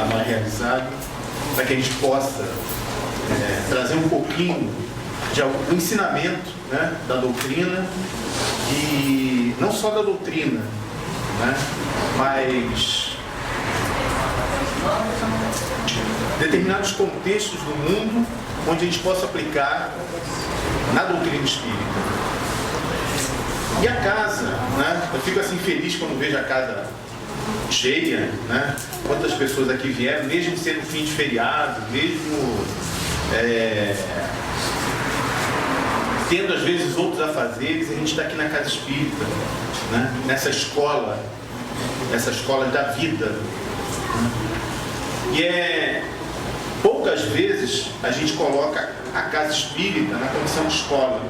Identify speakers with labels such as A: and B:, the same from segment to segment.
A: nós realizado, para que a gente possa trazer um pouquinho do ensinamento, né, da doutrina, e não só da doutrina, né, mas determinados contextos do mundo onde a gente possa aplicar na doutrina espírita. E a casa, né, eu fico assim feliz quando vejo a casa cheia, né, quantas pessoas aqui vieram, mesmo sendo fim de feriado, mesmo tendo às vezes outros afazeres, a gente está aqui na casa espírita, né, nessa escola da vida. E poucas vezes a gente coloca a casa espírita na condição de escola.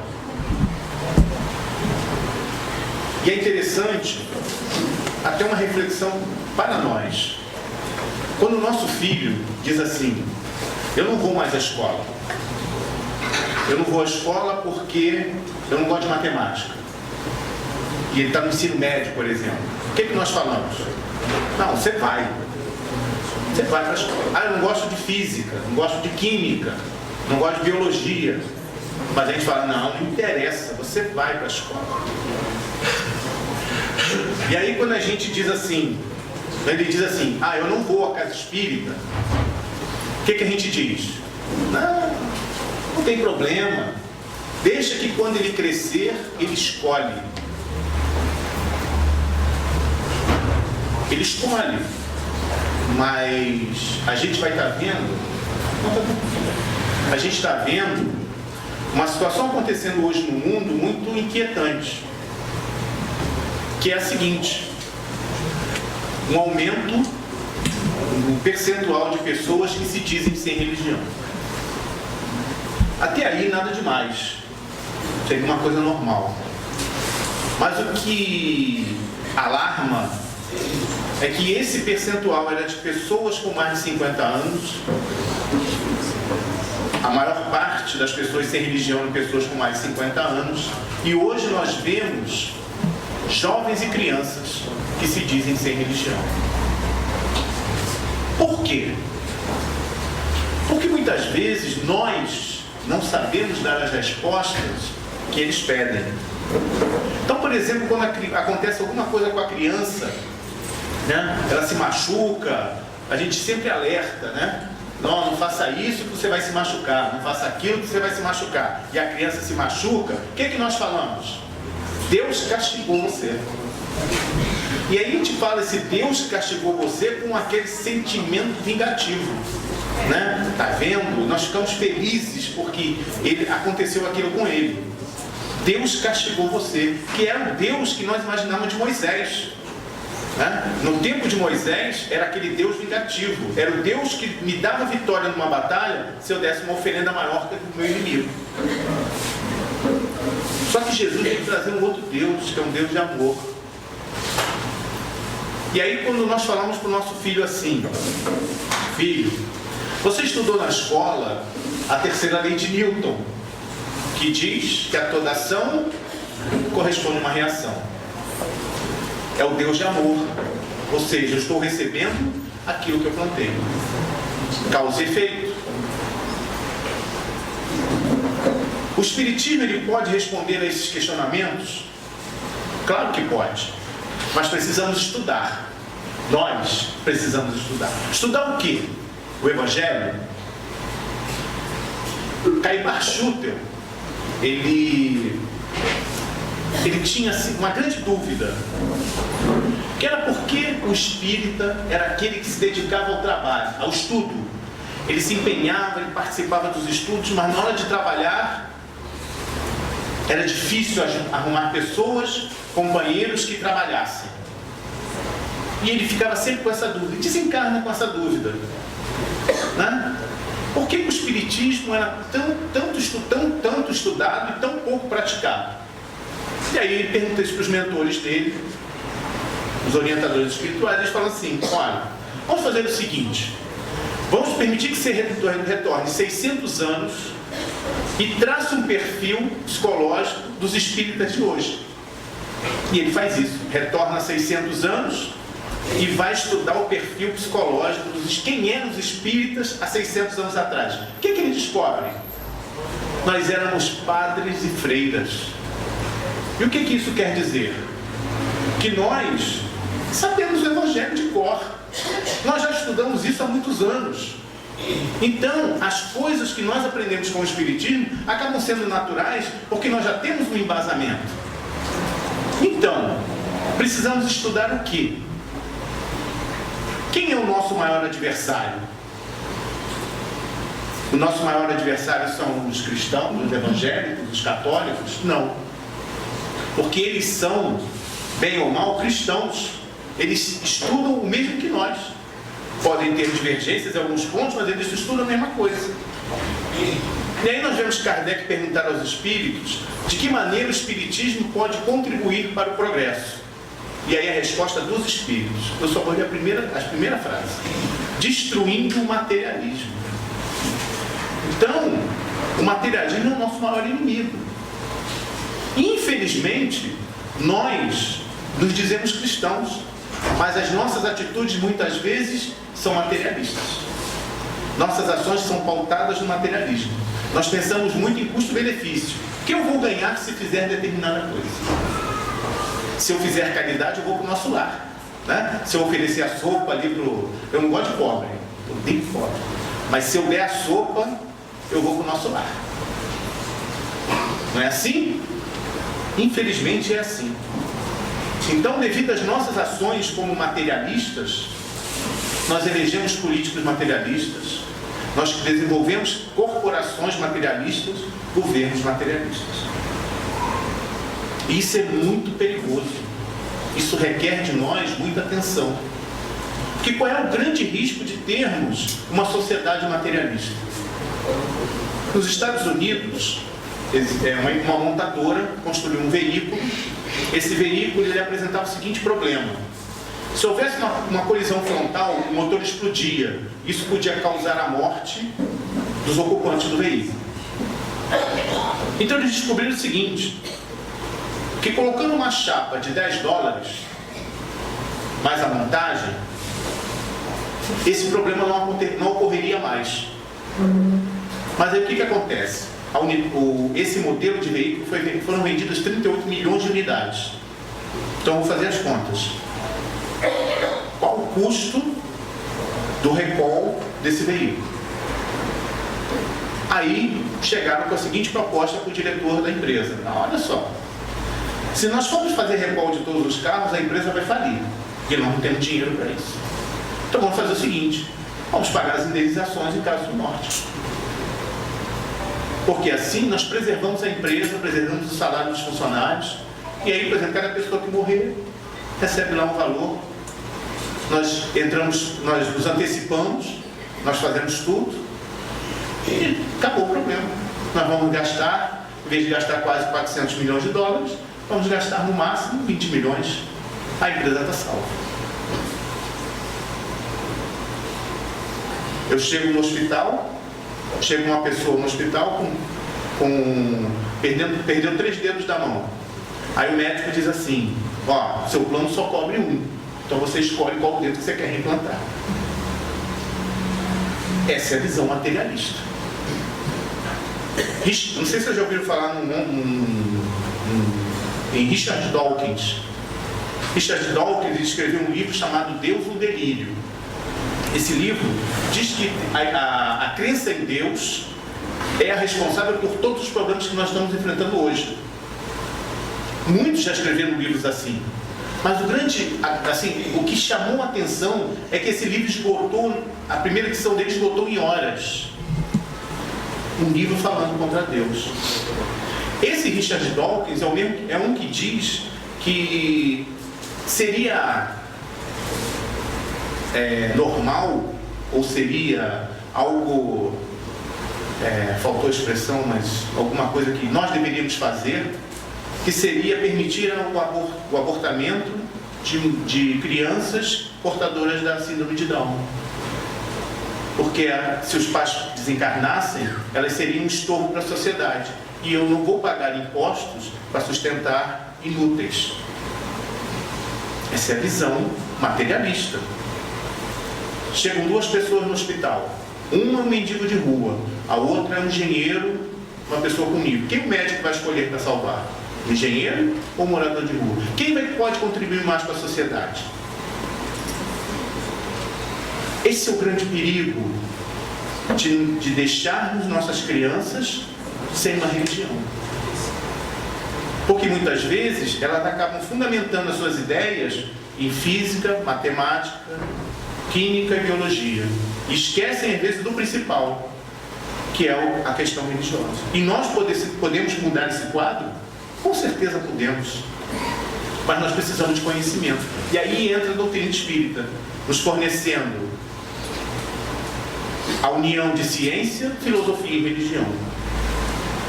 A: E é interessante, até uma reflexão para nós. Quando o nosso filho diz assim: eu não vou mais à escola. Eu não vou à escola porque eu não gosto de matemática. E ele está no ensino médio, por exemplo. O que nós falamos? Não, você vai. Você vai para a escola. Ah, eu não gosto de física, não gosto de química, não gosto de biologia. Mas a gente fala: não interessa, você vai para a escola. E aí quando a gente diz assim, ele diz assim: ah, eu não vou à casa espírita, o que a gente diz? Não tem problema, deixa que quando ele crescer, ele escolhe. Ele escolhe, mas a gente vai estar vendo, a gente está vendo uma situação acontecendo hoje no mundo muito inquietante, que é a seguinte: um aumento no percentual de pessoas que se dizem sem religião. Até aí nada demais, seria uma coisa normal. Mas o que alarma é que esse percentual era de pessoas com mais de 50 anos. A maior parte das pessoas sem religião eram pessoas com mais de 50 anos. E hoje nós vemos jovens e crianças que se dizem sem religião. Por quê? Porque muitas vezes nós não sabemos dar as respostas que eles pedem. Então, por exemplo, quando acontece alguma coisa com a criança, né, ela se machuca, a gente sempre alerta, né? Não faça isso que você vai se machucar, não faça aquilo que você vai se machucar. E a criança se machuca, o que nós falamos? Deus castigou você. E aí a gente fala esse Deus castigou você com aquele sentimento vingativo, né? Tá vendo? Nós ficamos felizes porque aconteceu aquilo com ele. Deus castigou você, que era o Deus que nós imaginávamos de Moisés, né? No tempo de Moisés era aquele Deus vingativo, era o Deus que me dava vitória numa batalha se eu desse uma oferenda maior que o meu inimigo. Só que Jesus veio trazer um outro Deus, que é um Deus de amor. E aí quando nós falamos para o nosso filho assim: filho, você estudou na escola a terceira lei de Newton, que diz que a toda ação corresponde a uma reação. É o Deus de amor. Ou seja, eu estou recebendo aquilo que eu plantei. Causa e efeito. O Espiritismo ele pode responder a esses questionamentos? Claro que pode. Mas precisamos estudar. Nós precisamos estudar. Estudar o quê? O Evangelho? Caimar Schutel, ele tinha assim, uma grande dúvida, que era porque o espírita era aquele que se dedicava ao trabalho, ao estudo. Ele se empenhava, ele participava dos estudos, mas na hora de trabalhar era difícil arrumar pessoas, companheiros que trabalhassem. E ele ficava sempre com essa dúvida, e desencarna com essa dúvida, né? Por que o Espiritismo era tanto estudado e tão pouco praticado? E aí ele pergunta isso para os mentores dele, os orientadores espirituais, eles falam assim: olha, vamos fazer o seguinte, vamos permitir que você retorne 600 anos e trace um perfil psicológico dos espíritas de hoje. E ele faz isso, retorna 600 anos e vai estudar o perfil psicológico dos quem eram os espíritas há 600 anos atrás. O que ele descobre? Nós éramos padres e freiras. E o que isso quer dizer? Que nós sabemos o Evangelho de cor. Nós já estudamos isso há muitos anos. Então, as coisas que nós aprendemos com o Espiritismo acabam sendo naturais porque nós já temos um embasamento. Então, precisamos estudar o quê? Quem é o nosso maior adversário? O nosso maior adversário são os cristãos, os evangélicos, os católicos? Não. Porque eles são, bem ou mal, cristãos. Eles estudam o mesmo que nós. Podem ter divergências em alguns pontos, mas eles estudam a mesma coisa. E aí nós vemos Kardec perguntar aos espíritos de que maneira o espiritismo pode contribuir para o progresso. E aí a resposta dos espíritos. Eu só vou ler a primeira frase. Destruindo o materialismo. Então, o materialismo é o nosso maior inimigo. Infelizmente, nós nos dizemos cristãos, mas as nossas atitudes muitas vezes são materialistas. Nossas ações são pautadas no materialismo. Nós pensamos muito em custo-benefício. O que eu vou ganhar se fizer determinada coisa? Se eu fizer caridade, eu vou para o nosso lar. Né? Se eu oferecer a sopa ali para o... Eu não gosto de pobre, eu odeio pobre. Mas se eu der a sopa, eu vou para o nosso lar. Não é assim? Infelizmente é assim. Então, devido às nossas ações como materialistas, nós elegemos políticos materialistas, nós desenvolvemos corporações materialistas, governos materialistas. E isso é muito perigoso. Isso requer de nós muita atenção. Porque qual é o grande risco de termos uma sociedade materialista? Nos Estados Unidos, uma montadora construiu um veículo. Esse veículo ele apresentava o seguinte problema: se houvesse uma colisão frontal, o motor explodia. Isso podia causar a morte dos ocupantes do veículo. Então eles descobriram o seguinte: que colocando uma chapa de $10 mais a montagem, esse problema não ocorreria mais. Mas aí o que acontece? Esse modelo de veículo foram vendidas 38 milhões de unidades. Então vou fazer as contas. Qual o custo do recall desse veículo? Aí chegaram com a seguinte proposta para o diretor da empresa: olha só, se nós formos fazer recall de todos os carros, a empresa vai falir, e nós não temos dinheiro para isso. Então vamos fazer o seguinte: vamos pagar as indenizações em caso de morte. Porque assim nós preservamos a empresa, preservamos o salário dos funcionários, e aí, por exemplo, cada pessoa que morrer recebe lá um valor. Nós nos antecipamos, nós fazemos tudo e acabou o problema. Nós vamos gastar, em vez de gastar quase 400 milhões de dólares, vamos gastar no máximo 20 milhões. A empresa está salva. Eu chego no hospital, chega uma pessoa no hospital perdeu 3 dedos da mão. Aí o médico diz assim: ó, seu plano só cobre um, então você escolhe qual dedo que você quer reimplantar. Essa é a visão materialista. Não sei se vocês já ouviram falar em Richard Dawkins. Richard Dawkins escreveu um livro chamado Deus no Delírio. Esse livro diz que a crença em Deus é a responsável por todos os problemas que nós estamos enfrentando hoje. Muitos já escreveram livros assim. Mas o que chamou a atenção é que esse livro esgotou, a primeira edição dele esgotou em horas. Um livro falando contra Deus. Esse Richard Dawkins é um que diz que seria normal, ou seria algo, faltou a expressão, mas alguma coisa que nós deveríamos fazer, que seria permitir o abortamento de crianças portadoras da síndrome de Down. Porque se os pais desencarnassem, elas seriam um estorvo para a sociedade. E eu não vou pagar impostos para sustentar inúteis. Essa é a visão materialista. Chegam duas pessoas no hospital. Uma é um mendigo de rua, a outra é um engenheiro, uma pessoa com nível. Quem o médico vai escolher para salvar? O engenheiro ou o morador de rua? Quem pode contribuir mais para a sociedade? Esse é o grande perigo de deixarmos nossas crianças sem uma religião. Porque muitas vezes elas acabam fundamentando as suas ideias em física, matemática, química e biologia. E esquecem às vezes do principal, que é a questão religiosa. E nós podemos mudar esse quadro? Com certeza podemos. Mas nós precisamos de conhecimento. E aí entra a doutrina espírita, nos fornecendo a união de ciência, filosofia e religião.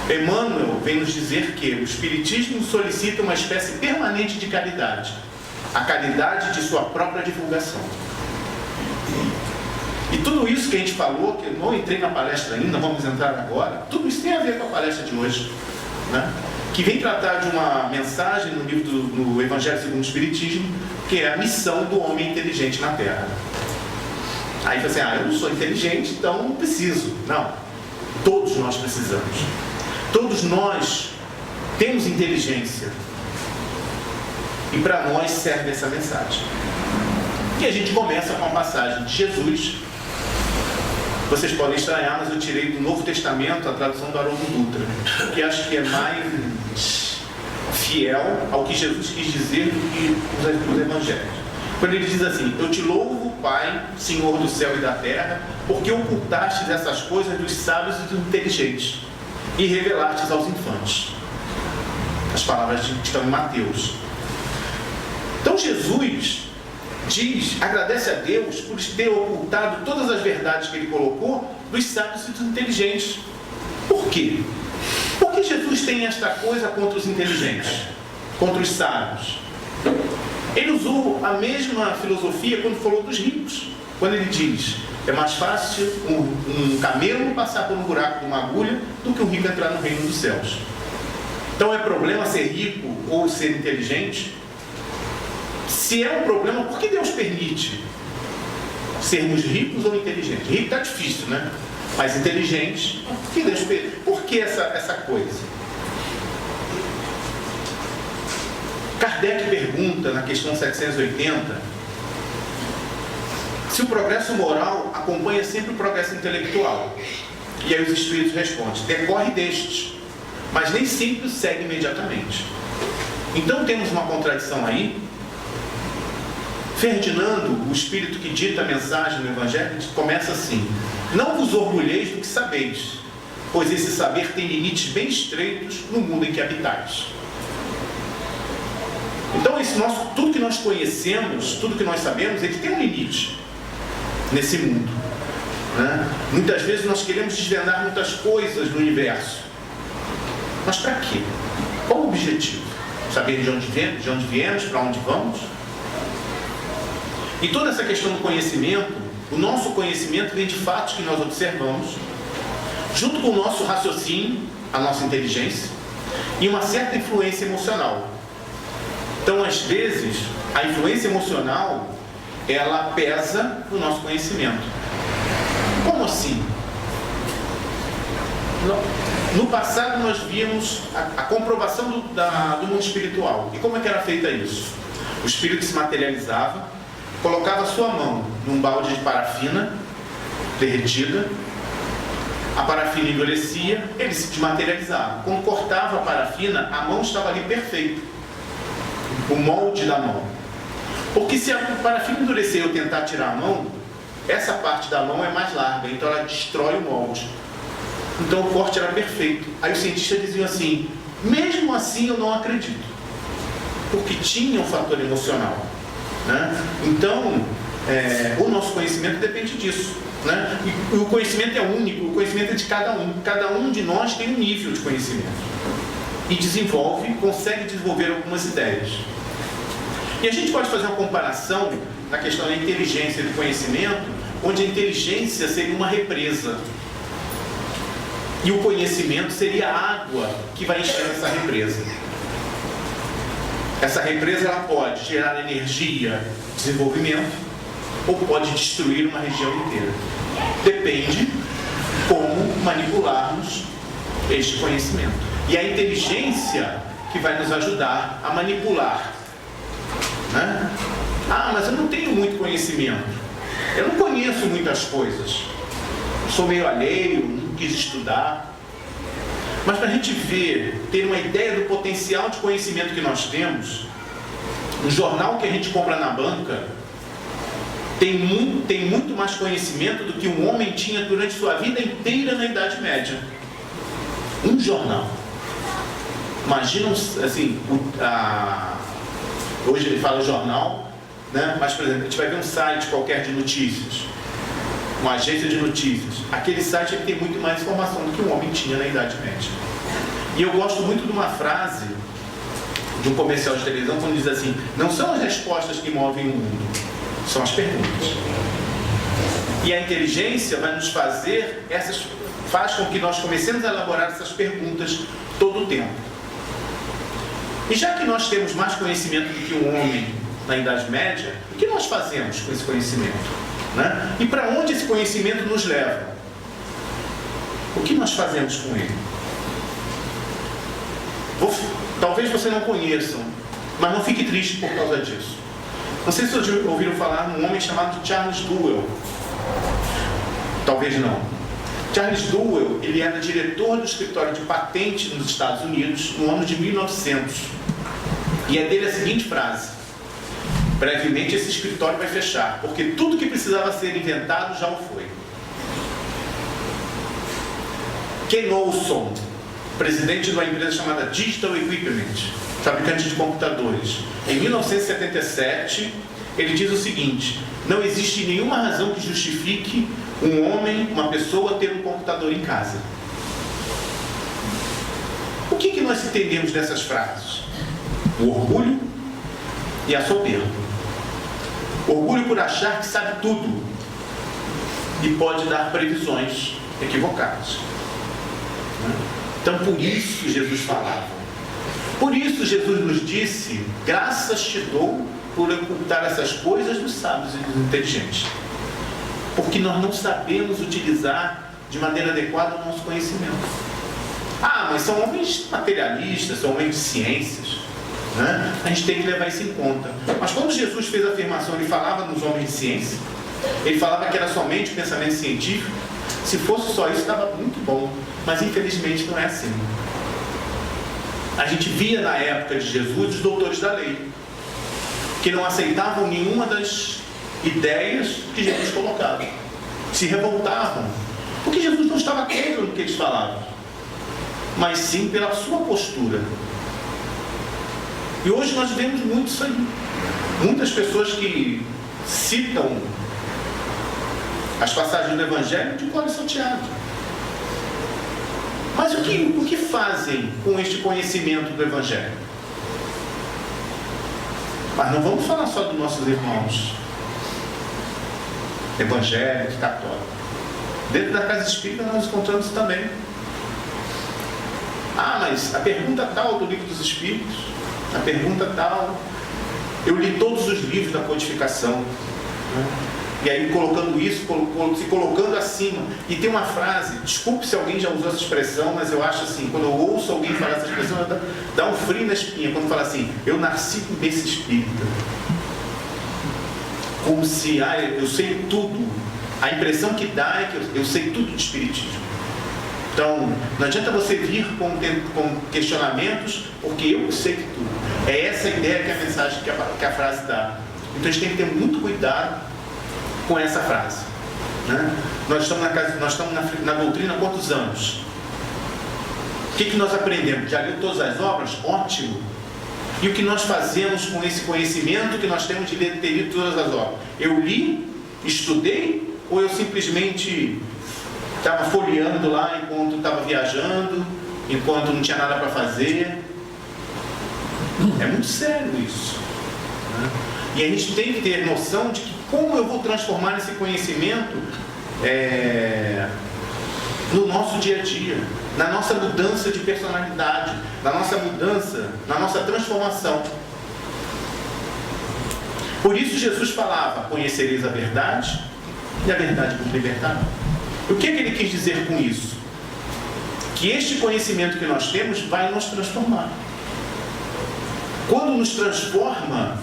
A: Emmanuel vem nos dizer que o Espiritismo solicita uma espécie permanente de caridade, a caridade de sua própria divulgação. E tudo isso que a gente falou, que eu não entrei na palestra ainda, vamos entrar agora, tudo isso tem a ver com a palestra de hoje, né? Que vem tratar de uma mensagem no livro do Evangelho segundo o Espiritismo, que é a missão do homem inteligente na Terra. Aí você eu não sou inteligente, então não preciso. Não, todos nós precisamos. Todos nós temos inteligência. E para nós serve essa mensagem. E a gente começa com a passagem de Jesus. Vocês podem estranhar, mas eu tirei do Novo Testamento a tradução do Haroldo Dutra, que acho que é mais fiel ao que Jesus quis dizer do que os evangelhos. Quando ele diz assim: eu te louvo, Pai, Senhor do céu e da terra, porque ocultastes essas coisas dos sábios e dos inteligentes e revelastes aos infantes. As palavras que estão em Mateus. Então Jesus agradece a Deus por ter ocultado todas as verdades que ele colocou dos sábios e dos inteligentes. Por quê? Porque Jesus tem esta coisa contra os inteligentes, contra os sábios. Ele usou a mesma filosofia quando falou dos ricos. Quando ele diz: é mais fácil um camelo passar por um buraco de uma agulha do que um rico entrar no reino dos céus. Então é problema ser rico ou ser inteligente? Se é um problema, por que Deus permite sermos ricos ou inteligentes? Rico está difícil, né? Mas inteligentes, por que Deus permite? Por que essa coisa? Kardec pergunta, na questão 780, se o progresso moral acompanha sempre o progresso intelectual. E aí os espíritos respondem: decorre destes, mas nem sempre o segue imediatamente. Então temos uma contradição aí. Ferdinando, o espírito que dita a mensagem no Evangelho, começa assim: não vos orgulheis do que sabeis, pois esse saber tem limites bem estreitos no mundo em que habitais. Então tudo que nós conhecemos, tudo que nós sabemos, ele tem um limite nesse mundo, né? Muitas vezes nós queremos desvendar muitas coisas no universo, mas para quê? Qual o objetivo? Saber de onde viemos, para onde vamos? E toda essa questão do conhecimento, o nosso conhecimento vem de fatos que nós observamos, junto com o nosso raciocínio, a nossa inteligência, e uma certa influência emocional. Então, às vezes, a influência emocional, ela pesa no nosso conhecimento. Como assim? No passado, nós víamos a comprovação do mundo espiritual. E como é que era feita isso? O espírito se materializava, colocava sua mão num balde de parafina derretida, a parafina endurecia, ele se desmaterializava. Quando cortava a parafina, a mão estava ali perfeita, o molde da mão. Porque se a parafina endurecer e eu tentar tirar a mão, essa parte da mão é mais larga, então ela destrói o molde. Então o corte era perfeito. Aí os cientistas diziam assim: mesmo assim eu não acredito, porque tinha um fator emocional, né? Então o nosso conhecimento depende disso, né? E o conhecimento é único, o conhecimento é de cada um de nós tem um nível de conhecimento e consegue desenvolver algumas ideias. E a gente pode fazer uma comparação na questão da inteligência e do conhecimento, onde a inteligência seria uma represa e o conhecimento seria a água que vai encher essa represa. Essa represa ela pode gerar energia, desenvolvimento, ou pode destruir uma região inteira. Depende como manipularmos este conhecimento. E a inteligência que vai nos ajudar a manipular. Né? Ah, mas eu não tenho muito conhecimento. Eu não conheço muitas coisas. Sou meio alheio, não quis estudar. Mas para a gente ver, ter uma ideia do potencial de conhecimento que nós temos, o jornal que a gente compra na banca tem muito mais conhecimento do que um homem tinha durante sua vida inteira na Idade Média. Um jornal. Imaginam, assim, hoje ele fala jornal, né? Mas, por exemplo, a gente vai ver um site qualquer de notícias, uma agência de notícias. Aquele site ele tem muito mais informação do que um homem tinha na Idade Média. E eu gosto muito de uma frase de um comercial de televisão, quando diz assim: não são as respostas que movem o mundo, são as perguntas. E a inteligência vai nos faz com que nós comecemos a elaborar essas perguntas todo o tempo. E já que nós temos mais conhecimento do que um homem na Idade Média, o que nós fazemos com esse conhecimento? Né? E para onde esse conhecimento nos leva? O que nós fazemos com ele? Talvez você não conheça, mas não fique triste por causa disso. Não sei se vocês ouviram falar num homem chamado Charles Duell. Talvez não. Charles Duell, ele era diretor do escritório de patente nos Estados Unidos no ano de 1900. E é dele a seguinte frase: brevemente esse escritório vai fechar, porque tudo que precisava ser inventado já o foi. Ken Olson, presidente de uma empresa chamada Digital Equipment, fabricante de computadores, em 1977, ele diz o seguinte: não existe nenhuma razão que justifique um homem, uma pessoa, ter um computador em casa. O que nós entendemos dessas frases? O orgulho e a soberba. Orgulho por achar que sabe tudo e pode dar previsões equivocadas. Então, por isso Jesus falava. Por isso Jesus nos disse: graças te dou por ocultar essas coisas dos sábios e dos inteligentes. Porque nós não sabemos utilizar de maneira adequada o nosso conhecimento. Ah, mas são homens materialistas, são homens de ciências, né? A gente tem que levar isso em conta. Mas quando Jesus fez a afirmação, ele falava nos homens de ciência, ele falava que era somente o pensamento científico. Se fosse só isso, estava muito bom. Mas infelizmente não é assim. A gente via na época de Jesus os doutores da lei, que não aceitavam nenhuma das ideias que Jesus colocava. Se revoltavam, porque Jesus não estava crendo no que eles falavam, mas sim pela sua postura. E hoje nós vemos muito isso aí. Muitas pessoas que citam as passagens do Evangelho de cor salteado. Mas o que fazem com este conhecimento do Evangelho? Mas não vamos falar só dos nossos irmãos evangélicos, católicos. Dentro da casa espírita nós encontramos isso também. Ah, mas a pergunta tal do livro dos Espíritos, a pergunta tal, eu li todos os livros da codificação, né? E aí colocando isso, se colocando acima. E tem uma frase, desculpe se alguém já usou essa expressão, mas eu acho assim, quando eu ouço alguém falar essa expressão, dá um frio na espinha, quando fala assim: eu nasci com berço espírita. Como se, eu sei tudo. A impressão que dá é que eu sei tudo de espiritismo. Então, não adianta você vir com questionamentos, porque eu sei que tudo. É essa a ideia que a mensagem, que a frase dá. Então a gente tem que ter muito cuidado com essa frase, né? Nós estamos na doutrina há quantos anos? O que nós aprendemos? Já leu todas as obras? Ótimo! E o que nós fazemos com esse conhecimento que nós temos de ter lido todas as obras? Eu li, estudei, ou eu simplesmente estava folheando lá enquanto estava viajando, enquanto não tinha nada para fazer? É muito sério isso, né? E a gente tem que ter noção de que como eu vou transformar esse conhecimento no nosso dia a dia, na nossa mudança de personalidade, na nossa mudança, na nossa transformação. Por isso Jesus falava: conhecereis a verdade e a verdade vos libertará. O que é que ele quis dizer com isso? Que este conhecimento que nós temos vai nos transformar. Quando nos transforma,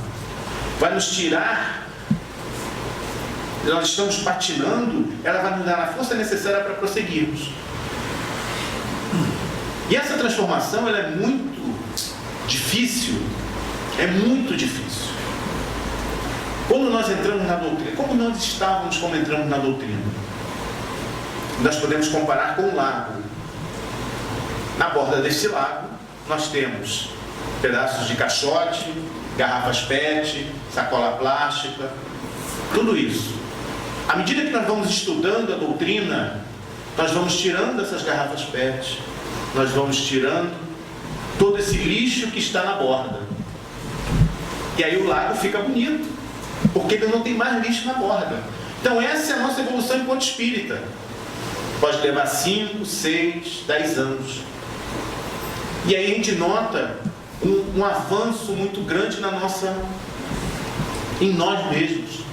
A: vai nos tirar, nós estamos patinando, ela vai nos dar a força necessária para prosseguirmos. E essa transformação, ela é muito difícil, é muito difícil. Quando nós entramos na doutrina, como nós estávamos quando entramos na doutrina? Nós podemos comparar com um lago. Na borda deste lago, nós temos pedaços de caixote, garrafas PET, sacola plástica, tudo isso. À medida que nós vamos estudando a doutrina, nós vamos tirando essas garrafas PET, nós vamos tirando todo esse lixo que está na borda. E aí o lago fica bonito, porque ele não tem mais lixo na borda. Então essa é a nossa evolução enquanto espírita. Pode levar 5, 6, 10 anos. E aí a gente nota um avanço muito grande em nós mesmos.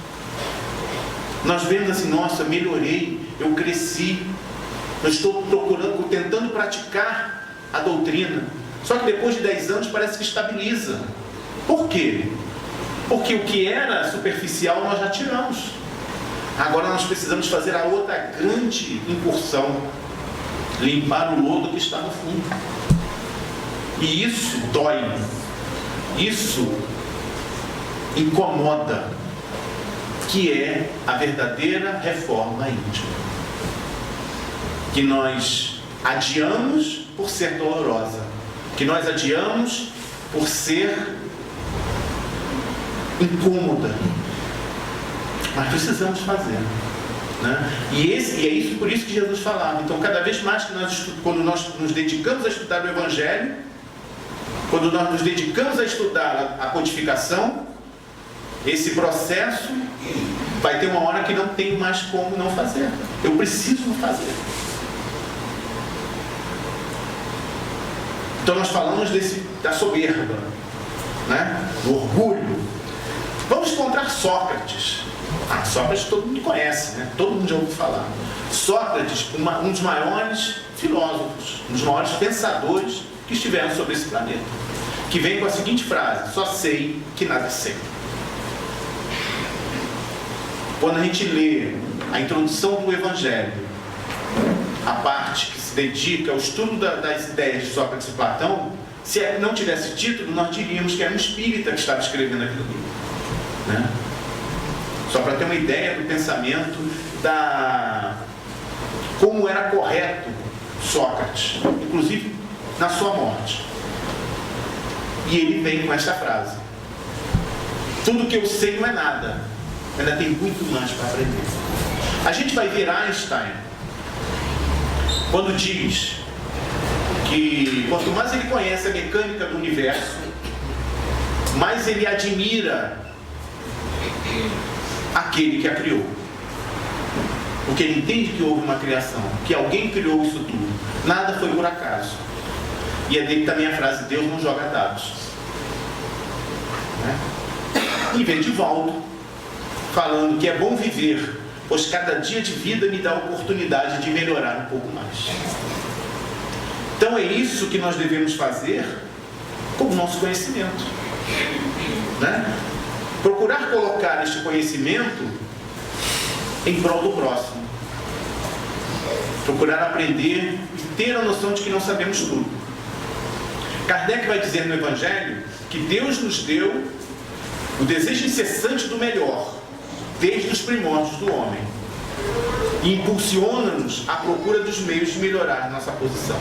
A: Nós vemos assim: nossa, melhorei, eu cresci, eu estou tentando praticar a doutrina. Só que depois de 10 anos parece que estabiliza. Por quê? Porque o que era superficial nós já tiramos. Agora nós precisamos fazer a outra grande incursão: limpar o lodo que está no fundo. E isso dói, isso incomoda, que é a verdadeira reforma íntima, que nós adiamos por ser dolorosa, que nós adiamos por ser incômoda, mas precisamos fazer, né? E é isso, por isso que Jesus falava. Então, cada vez mais que quando nós nos dedicamos a estudar o Evangelho, quando nós nos dedicamos a estudar a codificação, esse processo vai ter uma hora que não tem mais como não fazer. Eu preciso fazer. Então nós falamos da soberba, né? Do orgulho. Vamos encontrar Sócrates. Sócrates todo mundo conhece, né? Todo mundo já ouviu falar. Sócrates, um dos maiores filósofos, um dos maiores pensadores que estiveram sobre esse planeta, que vem com a seguinte frase: só sei que nada sei. Quando a gente lê a introdução do Evangelho, a parte que se dedica ao estudo das ideias de Sócrates e Platão, se não tivesse título, nós diríamos que era um espírita que estava escrevendo aquilo ali, né? Só para ter uma ideia do pensamento, como era correto Sócrates, inclusive na sua morte. E ele vem com esta frase: tudo que eu sei não é nada, ainda tem muito mais para aprender. A gente vai ver Einstein quando diz que quanto mais ele conhece a mecânica do universo, mais ele admira aquele que a criou. Porque ele entende que houve uma criação, que alguém criou isso tudo. Nada foi por acaso. E é dele também a frase: Deus não joga dados, né? E vem de Valdo falando que é bom viver, pois cada dia de vida me dá a oportunidade de melhorar um pouco mais. Então é isso que nós devemos fazer com o nosso conhecimento, né? Procurar colocar este conhecimento em prol do próximo. Procurar aprender e ter a noção de que não sabemos tudo. Kardec vai dizer no Evangelho que Deus nos deu o desejo incessante do melhor, desde os primórdios do homem, e impulsiona-nos à procura dos meios de melhorar nossa posição.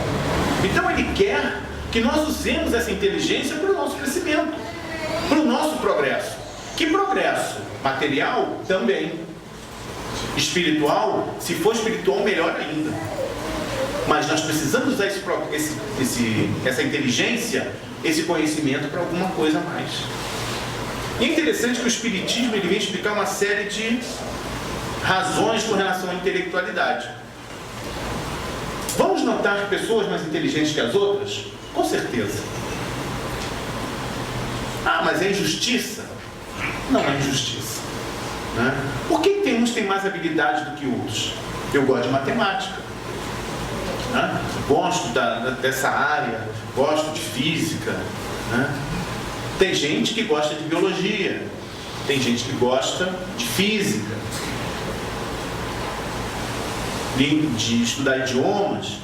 A: Então Ele quer que nós usemos essa inteligência para o nosso crescimento, para o nosso progresso. Que progresso? Material? Também. Espiritual? Se for espiritual, melhor ainda. Mas nós precisamos usar essa inteligência, esse conhecimento para alguma coisa a mais. E é interessante que o Espiritismo ele vem explicar uma série de razões com relação à intelectualidade. Vamos notar pessoas mais inteligentes que as outras? Com certeza. Mas é injustiça? não é injustiça. Né? Por que uns têm mais habilidade do que outros? Eu gosto de matemática, né? Gosto dessa área, gosto de física, né? Tem gente que gosta de biologia, tem gente que gosta de física, de estudar idiomas.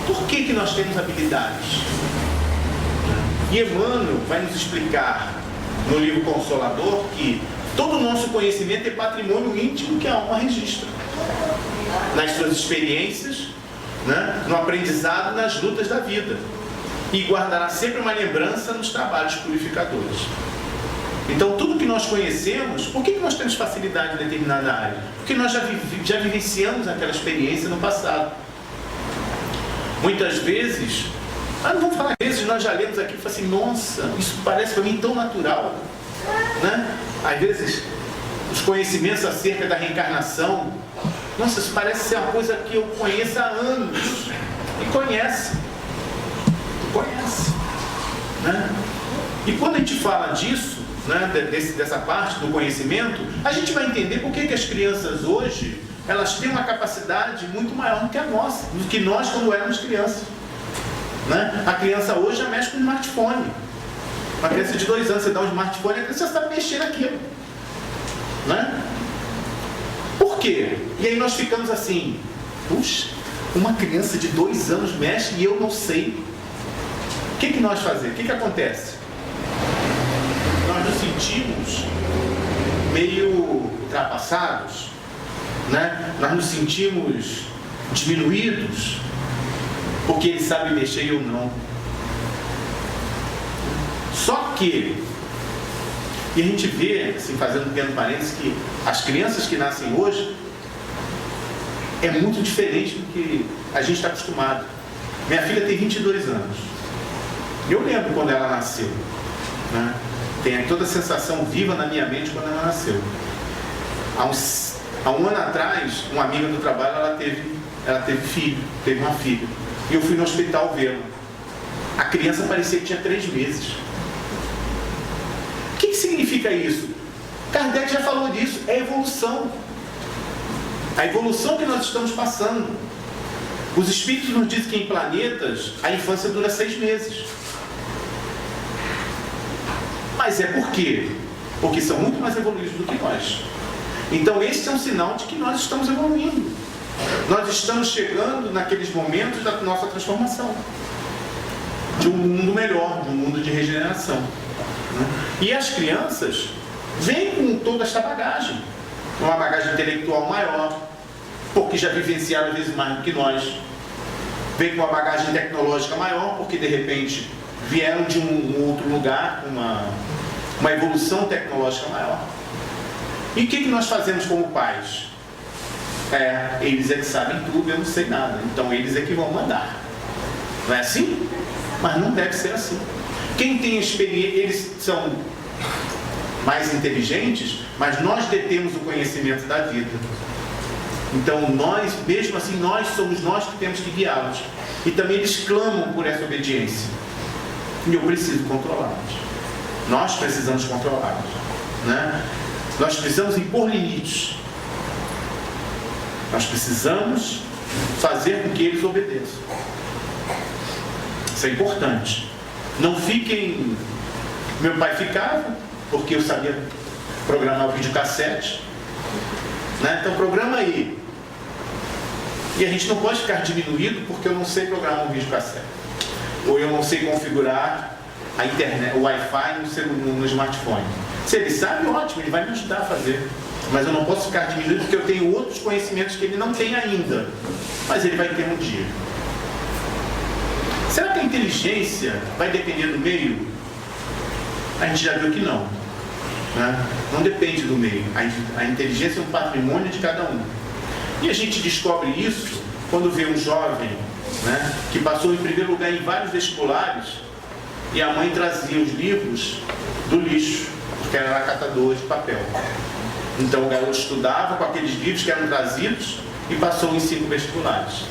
A: Por que nós temos habilidades? E Emmanuel vai nos explicar no livro Consolador que todo o nosso conhecimento é patrimônio íntimo que a alma registra nas suas experiências, né? No aprendizado, nas lutas da vida, e guardará sempre uma lembrança nos trabalhos purificadores. Então, tudo que nós conhecemos, por que nós temos facilidade em determinada área? Porque nós já vivenciamos aquela experiência no passado. Muitas vezes, não vamos falar vezes, nós já lemos aqui e falamos assim, nossa, isso parece para mim tão natural, né? Às vezes, os conhecimentos acerca da reencarnação, nossa, isso parece ser uma coisa que eu conheço há anos. E conhece, né? E quando a gente fala disso, né, dessa parte do conhecimento, a gente vai entender por que as crianças hoje, elas têm uma capacidade muito maior do que a nossa, do que nós quando éramos crianças, né? A criança hoje já mexe com um smartphone. Uma criança de 2 anos, você dá um smartphone, a criança sabe mexer naquilo, né? Por quê? E aí nós ficamos assim, puxa, uma criança de 2 anos mexe e eu não sei. O que nós fazemos? O que acontece? Nós nos sentimos meio ultrapassados, né? Nós nos sentimos diminuídos, porque ele sabe mexer e eu não. Só que, e a gente vê, assim, fazendo um pequeno parênteses, que as crianças que nascem hoje é muito diferente do que a gente está acostumado. Minha filha tem 22 anos. Eu lembro quando ela nasceu, né? Tem toda a sensação viva na minha mente quando ela nasceu. Há um ano atrás, uma amiga do trabalho, ela teve uma filha. E eu fui no hospital vê-la. A criança parecia que tinha 3 meses. O que significa isso? Kardec já falou disso, é evolução. A evolução que nós estamos passando. Os espíritos nos dizem que em planetas a infância dura 6 meses. Mas é por quê? Porque são muito mais evoluídos do que nós. Então esse é um sinal de que nós estamos evoluindo. Nós estamos chegando naqueles momentos da nossa transformação. De um mundo melhor, de um mundo de regeneração. E as crianças vêm com toda esta bagagem. Uma bagagem intelectual maior, porque já vivenciaram às vezes mais do que nós. Vêm com uma bagagem tecnológica maior, porque de repente vieram de um outro lugar, uma evolução tecnológica maior. E o que nós fazemos como pais? Eles é que sabem tudo, eu não sei nada. Então eles é que vão mandar. Não é assim? Mas não deve ser assim. Quem tem experiência, eles são mais inteligentes, mas nós detemos o conhecimento da vida. Então nós, mesmo assim, somos nós que temos que guiá-los. E também eles clamam por essa obediência. E eu preciso controlá-los. Nós precisamos controlá-los, né? Nós precisamos impor limites. Nós precisamos fazer com que eles obedeçam. Isso é importante. Não fiquem... Meu pai ficava, porque eu sabia programar o videocassete, né? Então programa aí. E a gente não pode ficar diminuído porque eu não sei programar um videocassete. Ou eu não sei configurar a internet, o Wi-Fi no smartphone. Se ele sabe, ótimo, ele vai me ajudar a fazer. Mas eu não posso ficar diminuído porque eu tenho outros conhecimentos que ele não tem ainda. Mas ele vai ter um dia. Será que a inteligência vai depender do meio? A gente já viu que não, né? Não depende do meio. A inteligência é um patrimônio de cada um. E a gente descobre isso quando vê um jovem, né, que passou em primeiro lugar em vários vestibulares e a mãe trazia os livros do lixo, porque ela era catadora de papel. Então o garoto estudava com aqueles livros que eram trazidos e passou em 5 vestibulares.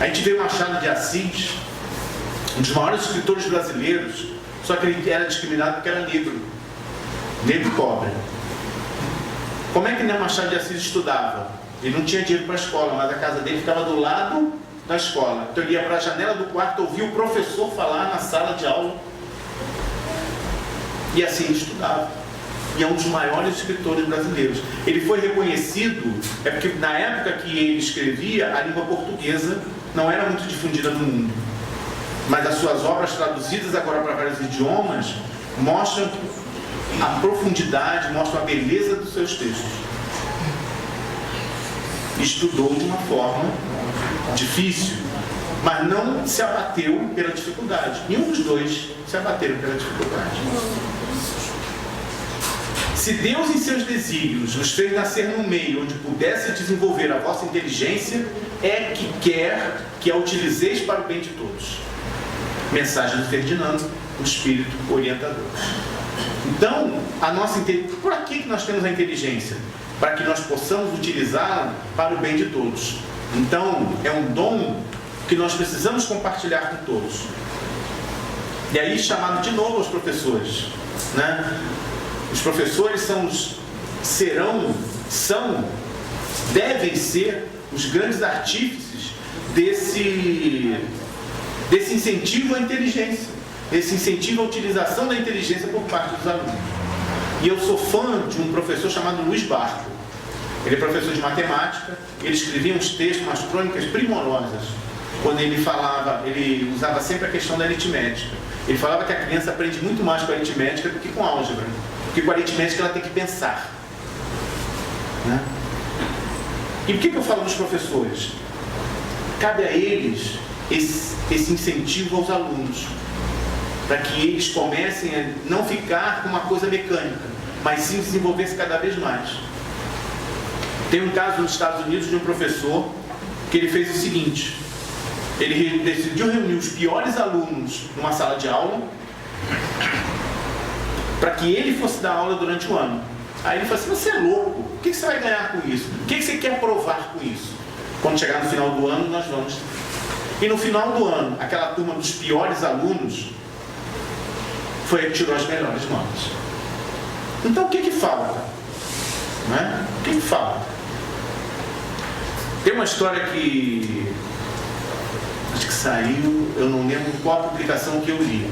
A: A gente vê Machado de Assis, um dos maiores escritores brasileiros, só que ele era discriminado porque era negro. negro e pobre. Como é que Machado de Assis estudava? Ele não tinha dinheiro para a escola, mas a casa dele ficava do lado da escola. Então ele ia para a janela do quarto, ouvia o professor falar na sala de aula. E assim ele estudava. E é um dos maiores escritores brasileiros. Ele foi reconhecido, porque na época que ele escrevia, a língua portuguesa não era muito difundida no mundo. Mas as suas obras traduzidas agora para vários idiomas mostram a profundidade, mostram a beleza dos seus textos. Estudou de uma forma difícil, mas não se abateu pela dificuldade. Nenhum dos dois se abateram pela dificuldade. Se Deus, em seus desígnios, nos fez nascer num meio onde pudesse desenvolver a vossa inteligência, é que quer que a utilizeis para o bem de todos. Mensagem do Ferdinando, o Espírito orientador. Então, por que nós temos a inteligência? Para que nós possamos utilizá-la para o bem de todos. Então, é um dom que nós precisamos compartilhar com todos. E aí, chamado de novo aos professores, né? Os professores devem ser os grandes artífices desse incentivo à inteligência, desse incentivo à utilização da inteligência por parte dos alunos. E eu sou fã de um professor chamado Luiz Barco. Ele é professor de matemática, ele escrevia uns textos, umas crônicas primorosas. Quando ele falava, ele usava sempre a questão da aritmética. Ele falava que a criança aprende muito mais com a aritmética do que com a álgebra. Porque com a aritmética ela tem que pensar. Né? E por que eu falo dos professores? Cabe a eles esse incentivo aos alunos, para que eles comecem a não ficar com uma coisa mecânica, mas sim desenvolver-se cada vez mais. Tem um caso nos Estados Unidos de um professor que ele fez o seguinte: ele decidiu reunir os piores alunos numa sala de aula para que ele fosse dar aula durante o ano. Aí ele falou assim: você é louco, o que você vai ganhar com isso? O que você quer provar com isso? Quando chegar no final do ano, nós vamos. E no final do ano, aquela turma dos piores alunos foi a que tirou as melhores notas. Então o que falta? Né? O que falta? Tem uma história que acho que saiu, eu não lembro qual a publicação que eu li.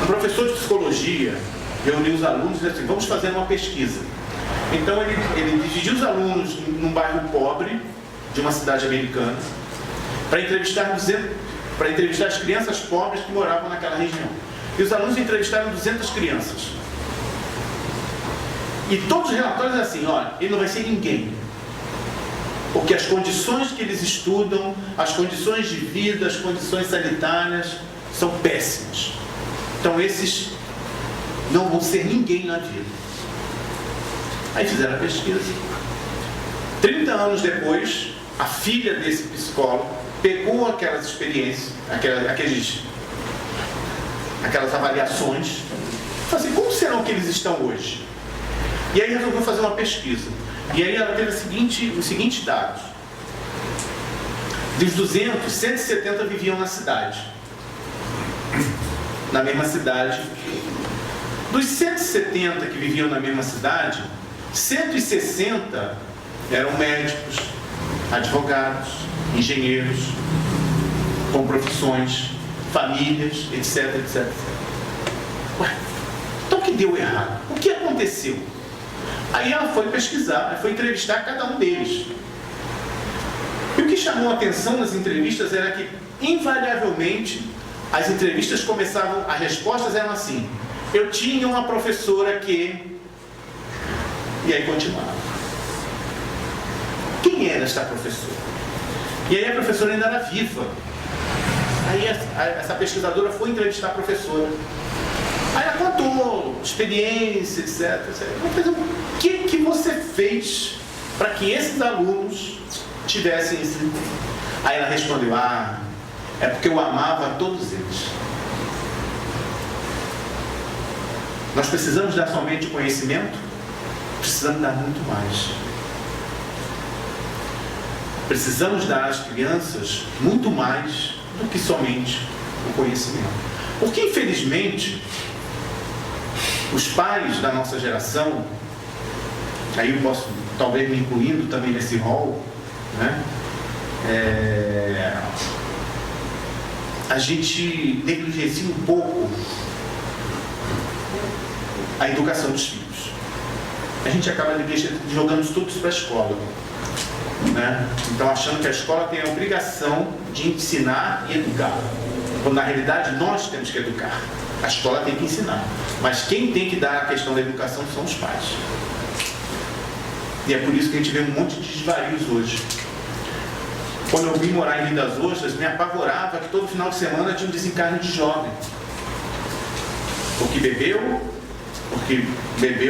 A: Um professor de psicologia reuniu os alunos e disse assim: vamos fazer uma pesquisa. Então ele dividiu os alunos num bairro pobre de uma cidade americana para entrevistar as crianças pobres que moravam naquela região. E os alunos entrevistaram 200 crianças. E todos os relatórios é assim: olha, ele não vai ser ninguém. Porque as condições que eles estudam, as condições de vida, as condições sanitárias são péssimas. Então esses não vão ser ninguém na vida. Aí fizeram a pesquisa. 30 anos depois, a filha desse psicólogo pegou aquelas experiências, aquelas avaliações, e falou assim: como serão que eles estão hoje? E aí resolveu fazer uma pesquisa. E aí ela teve os seguintes dados. Dos 200, 170 viviam na cidade. Na mesma cidade. Dos 170 que viviam na mesma cidade, 160 eram médicos, advogados, engenheiros, com profissões, famílias, etc, etc. Ué, então o que deu errado? O que aconteceu? Aí ela foi pesquisar, foi entrevistar cada um deles. E o que chamou a atenção nas entrevistas era que, invariavelmente, as entrevistas começavam, as respostas eram assim: eu tinha uma professora que... E aí continuava. Quem era esta professora? E aí a professora ainda era viva. Aí essa pesquisadora foi entrevistar a professora. Aí ela contou experiência, etc. O que você fez para que esses alunos tivessem esse... Aí ela respondeu: é porque eu amava a todos eles. Nós precisamos dar somente o conhecimento? Precisamos dar muito mais. Precisamos dar às crianças muito mais do que somente o conhecimento. Porque, infelizmente, Os pais da nossa geração, aí eu posso, talvez me incluindo também nesse rol, né? A gente negligencia um pouco a educação dos filhos. A gente acaba jogando tudo isso para a escola, né? Então, achando que a escola tem a obrigação de ensinar e educar, quando na realidade nós temos que educar. A escola tem que ensinar, mas quem tem que dar a questão da educação são os pais. E é por isso que a gente vê um monte de desvarios hoje. Quando eu vim morar em Rio das Ostras, me apavorava que todo final de semana tinha um desencarne de jovem. Porque bebeu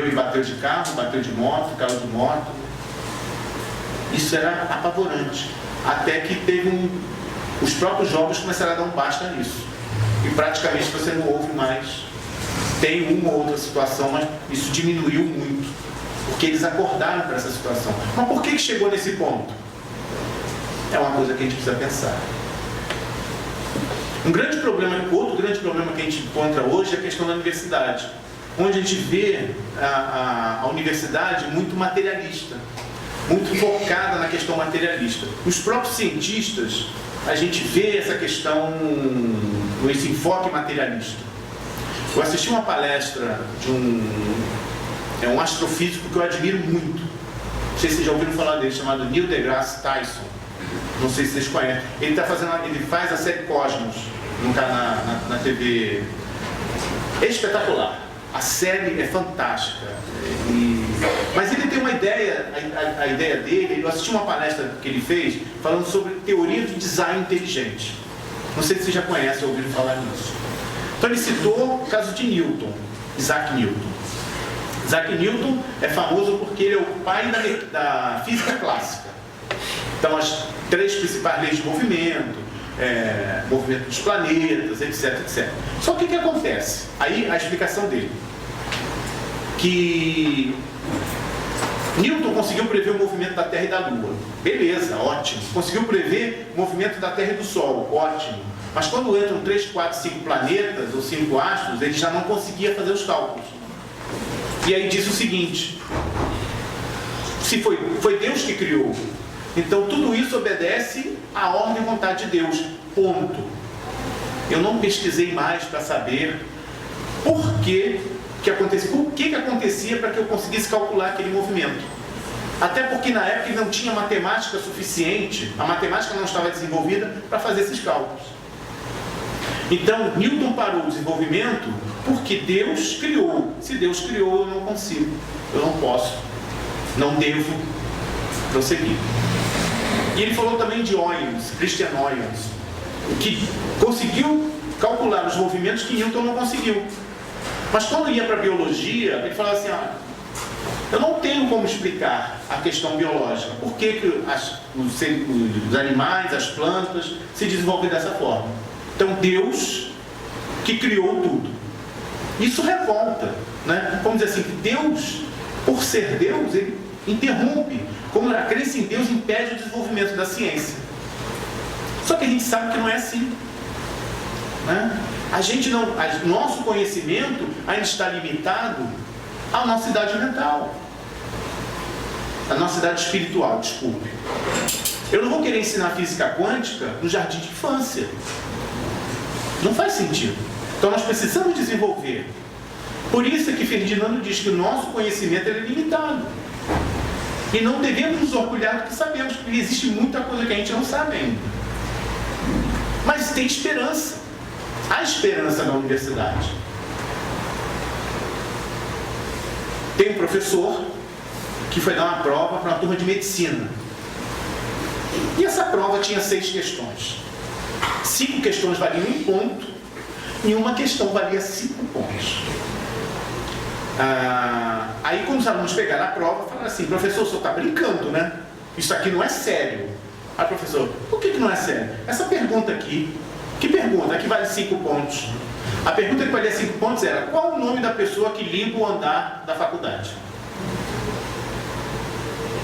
A: e bateu de carro, bateu de moto, caiu de moto. Isso era apavorante. Até que teve os próprios jovens começaram a dar um basta nisso. E praticamente você não ouve mais. Tem uma ou outra situação, mas isso diminuiu muito. Porque eles acordaram para essa situação. Mas por que chegou nesse ponto? É uma coisa que a gente precisa pensar. Outro grande problema que a gente encontra hoje é a questão da universidade, onde a gente vê a universidade muito materialista, muito focada na questão materialista. Os próprios cientistas, a gente vê essa questão, esse enfoque materialista. Eu assisti uma palestra de um astrofísico que eu admiro muito. Não sei se vocês já ouviram falar dele, chamado Neil deGrasse Tyson. Não sei se vocês conhecem. Ele faz a série Cosmos na TV. É espetacular. A série é fantástica. Mas ele tem uma ideia, a ideia dele, eu assisti uma palestra que ele fez falando sobre teoria do design inteligente. Não sei se vocês já conhecem ou ouviram falar nisso. Então ele citou o caso de Newton, Isaac Newton. Isaac Newton é famoso porque ele é o pai da física clássica. Então as 3 principais leis de movimento, movimento dos planetas, etc, etc. Só que o que acontece? Aí a explicação dele. Que Newton conseguiu prever o movimento da Terra e da Lua. Beleza, ótimo. Conseguiu prever o movimento da Terra e do Sol. Ótimo. Mas quando entram 3, 4, 5 planetas ou 5 astros, ele já não conseguia fazer os cálculos. E aí diz o seguinte: se foi Deus que criou, então tudo isso obedece à ordem e vontade de Deus. Ponto. Eu não pesquisei mais para saber por que acontecia para que eu conseguisse calcular aquele movimento. Até porque na época não tinha matemática suficiente, a matemática não estava desenvolvida para fazer esses cálculos. Então, Newton parou o desenvolvimento porque Deus criou. Se Deus criou, eu não consigo, eu não posso, não devo prosseguir. E ele falou também de Oyens, Christian Oyens, que conseguiu calcular os movimentos que Newton não conseguiu. Mas quando ia para a biologia, ele falava assim: eu não tenho como explicar a questão biológica. Por que os animais, as plantas se desenvolvem dessa forma? Então Deus que criou tudo. Isso revolta, né? Vamos dizer assim, que Deus, por ser Deus, ele interrompe. Como a crença em Deus impede o desenvolvimento da ciência. Só que a gente sabe que não é assim, né? Nosso conhecimento ainda está limitado à nossa idade mental, à nossa idade espiritual, desculpe. Eu não vou querer ensinar física quântica no jardim de infância. Não faz sentido. Então nós precisamos desenvolver. Por isso é que Ferdinando diz que o nosso conhecimento é limitado. E não devemos nos orgulhar do que sabemos, porque existe muita coisa que a gente não sabe ainda. Mas tem esperança. Há esperança na universidade. Tem um professor que foi dar uma prova para uma turma de medicina. E essa prova tinha 6 questões. 5 questões valiam 1 ponto e uma questão valia 5 pontos. Aí quando os alunos pegaram a prova, falaram assim: professor, o senhor está brincando, né? Isso aqui não é sério. Aí, professor, por que não é sério? Essa pergunta aqui, que pergunta? Que vale 5 pontos. A pergunta que valia 5 pontos era: qual o nome da pessoa que limpa o andar da faculdade?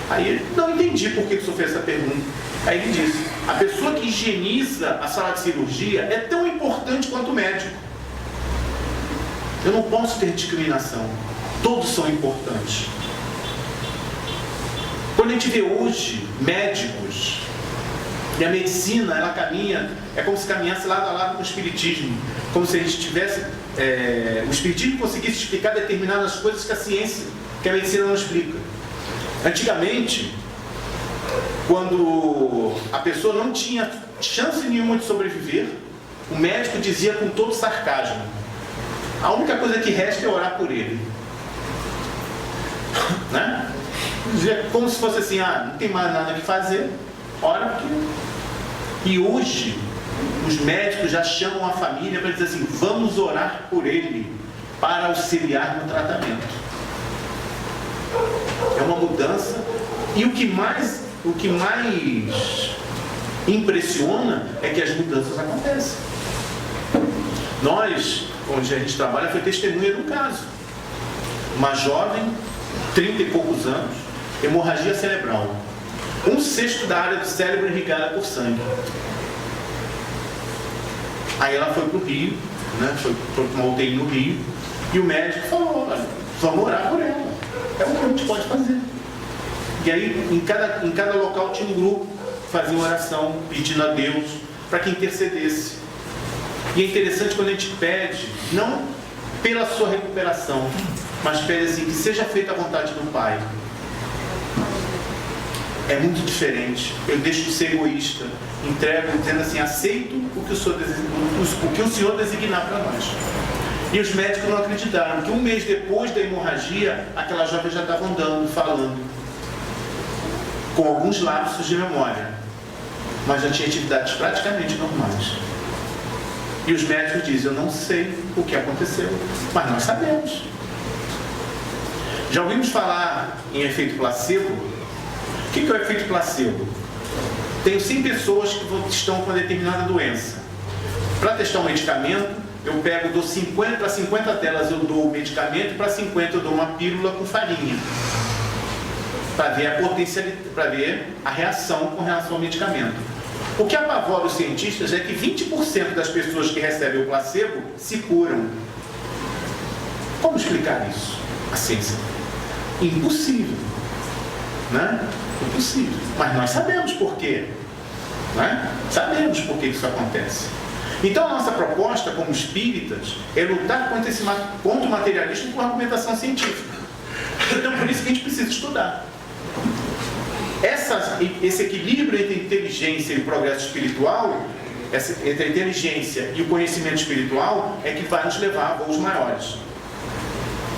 A: Aí ele: não entendi por que o senhor fez essa pergunta. Aí ele disse: a pessoa que higieniza a sala de cirurgia é tão importante quanto o médico. Eu não posso ter discriminação. Todos são importantes. Quando a gente vê hoje médicos, e a medicina, ela caminha, é como se caminhasse lado a lado com o espiritismo, como se a gente tivesse, o espiritismo conseguisse explicar determinadas coisas que a ciência, que a medicina não explica. Antigamente, quando a pessoa não tinha chance nenhuma de sobreviver, o médico dizia com todo sarcasmo: a única coisa que resta é orar por ele. Né? Dizia como se fosse assim: não tem mais nada que fazer, ora porque... E hoje, os médicos já chamam a família para dizer assim: vamos orar por ele, para auxiliar no tratamento. É uma mudança. E o que mais impressiona é que as mudanças acontecem. Nós, onde a gente trabalha, foi testemunha de um caso. Uma jovem, 30 e poucos anos, hemorragia cerebral. 1/6 da área do cérebro irrigada por sangue. Aí ela foi para o Rio, né? Foi para uma UTI no Rio, e o médico falou: olha, vamos orar por ela. É o que a gente pode fazer. E aí, em cada local tinha um grupo que fazia uma oração, pedindo a Deus para que intercedesse. E é interessante quando a gente pede, não pela sua recuperação, mas pede assim: que seja feita a vontade do Pai. É muito diferente. Eu deixo de ser egoísta, entrego dizendo assim: aceito o que o Senhor designar para nós. E os médicos não acreditaram que 1 mês depois da hemorragia, aquela jovem já estava andando, falando, com alguns lapsos de memória, mas já tinha atividades praticamente normais. E os médicos dizem: eu não sei o que aconteceu, mas nós sabemos. Já ouvimos falar em efeito placebo? O que é o efeito placebo? Tenho 100 pessoas que estão com uma determinada doença. Para testar um medicamento, eu pego, dou 50, para 50 delas eu dou o medicamento, e para 50 eu dou uma pílula com farinha, para ver a potencialidade, para ver a reação com relação ao medicamento. O que apavora os cientistas é que 20% das pessoas que recebem o placebo se curam. Como explicar isso? A ciência. Impossível. Né? Impossível. Mas nós sabemos por quê. Né? Sabemos por que isso acontece. Então a nossa proposta como espíritas é lutar contra o materialismo com argumentação científica. Então por isso que a gente precisa estudar. Esse equilíbrio entre a inteligência e o progresso espiritual, entre a inteligência e o conhecimento espiritual, é que vai nos levar a voos maiores.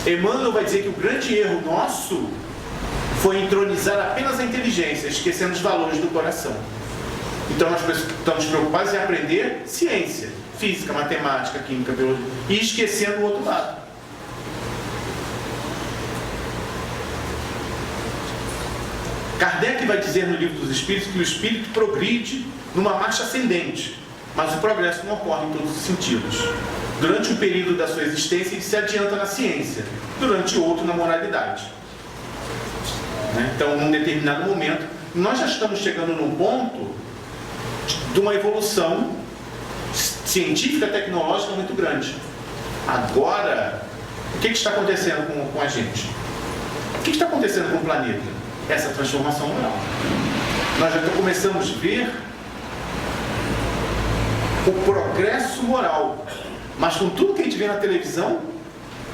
A: Emmanuel vai dizer que o grande erro nosso foi entronizar apenas a inteligência, esquecendo os valores do coração. Então nós estamos preocupados em aprender ciência, física, matemática, química, biologia, e esquecendo o outro lado. Kardec vai dizer no Livro dos Espíritos que o espírito progride numa marcha ascendente, mas o progresso não ocorre em todos os sentidos. Durante um período da sua existência, ele se adianta na ciência, durante outro na moralidade. Então, num determinado momento, nós já estamos chegando num ponto de uma evolução científica, tecnológica muito grande. Agora, o que está acontecendo com a gente? O que está acontecendo com o planeta? Essa transformação moral. Nós já começamos a ver o progresso moral, mas com tudo que a gente vê na televisão,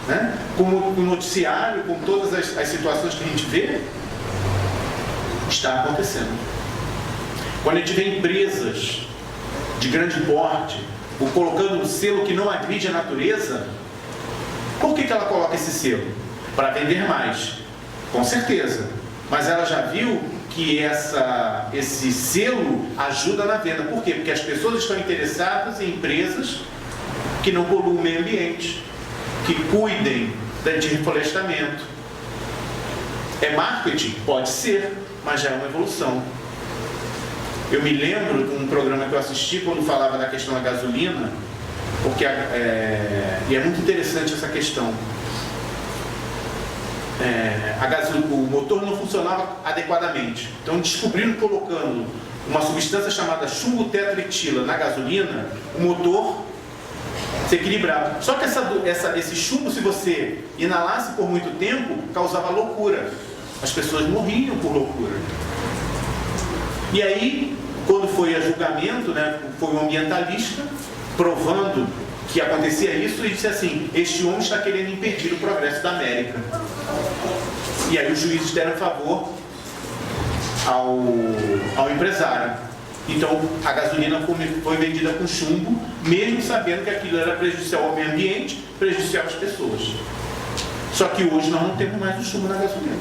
A: né? Com o noticiário, com todas as situações que a gente vê, está acontecendo. Quando a gente vê empresas de grande porte colocando um selo que não agride a natureza, por que ela coloca esse selo? Para vender mais, com certeza. Mas ela já viu que esse selo ajuda na venda. Por quê? Porque as pessoas estão interessadas em empresas que não poluem o meio ambiente, que cuidem de reflorestamento. É marketing? Pode ser, mas já é uma evolução. Eu me lembro de um programa que eu assisti quando falava da questão da gasolina, porque e é muito interessante essa questão. O motor não funcionava adequadamente. Então descobriram, colocando uma substância chamada chumbo tetraetila na gasolina, o motor Se equilibrava. Só que esse chumbo, se você inalasse por muito tempo, causava loucura. As pessoas morriam por loucura. E aí, quando foi a julgamento, né, foi um ambientalista provando que acontecia isso e disse assim: este homem está querendo impedir o progresso da América. E aí os juízes deram favor ao empresário. Então a gasolina foi vendida com chumbo, mesmo sabendo que aquilo era prejudicial ao meio ambiente, prejudicial às pessoas. Só que hoje nós não temos mais o chumbo na gasolina.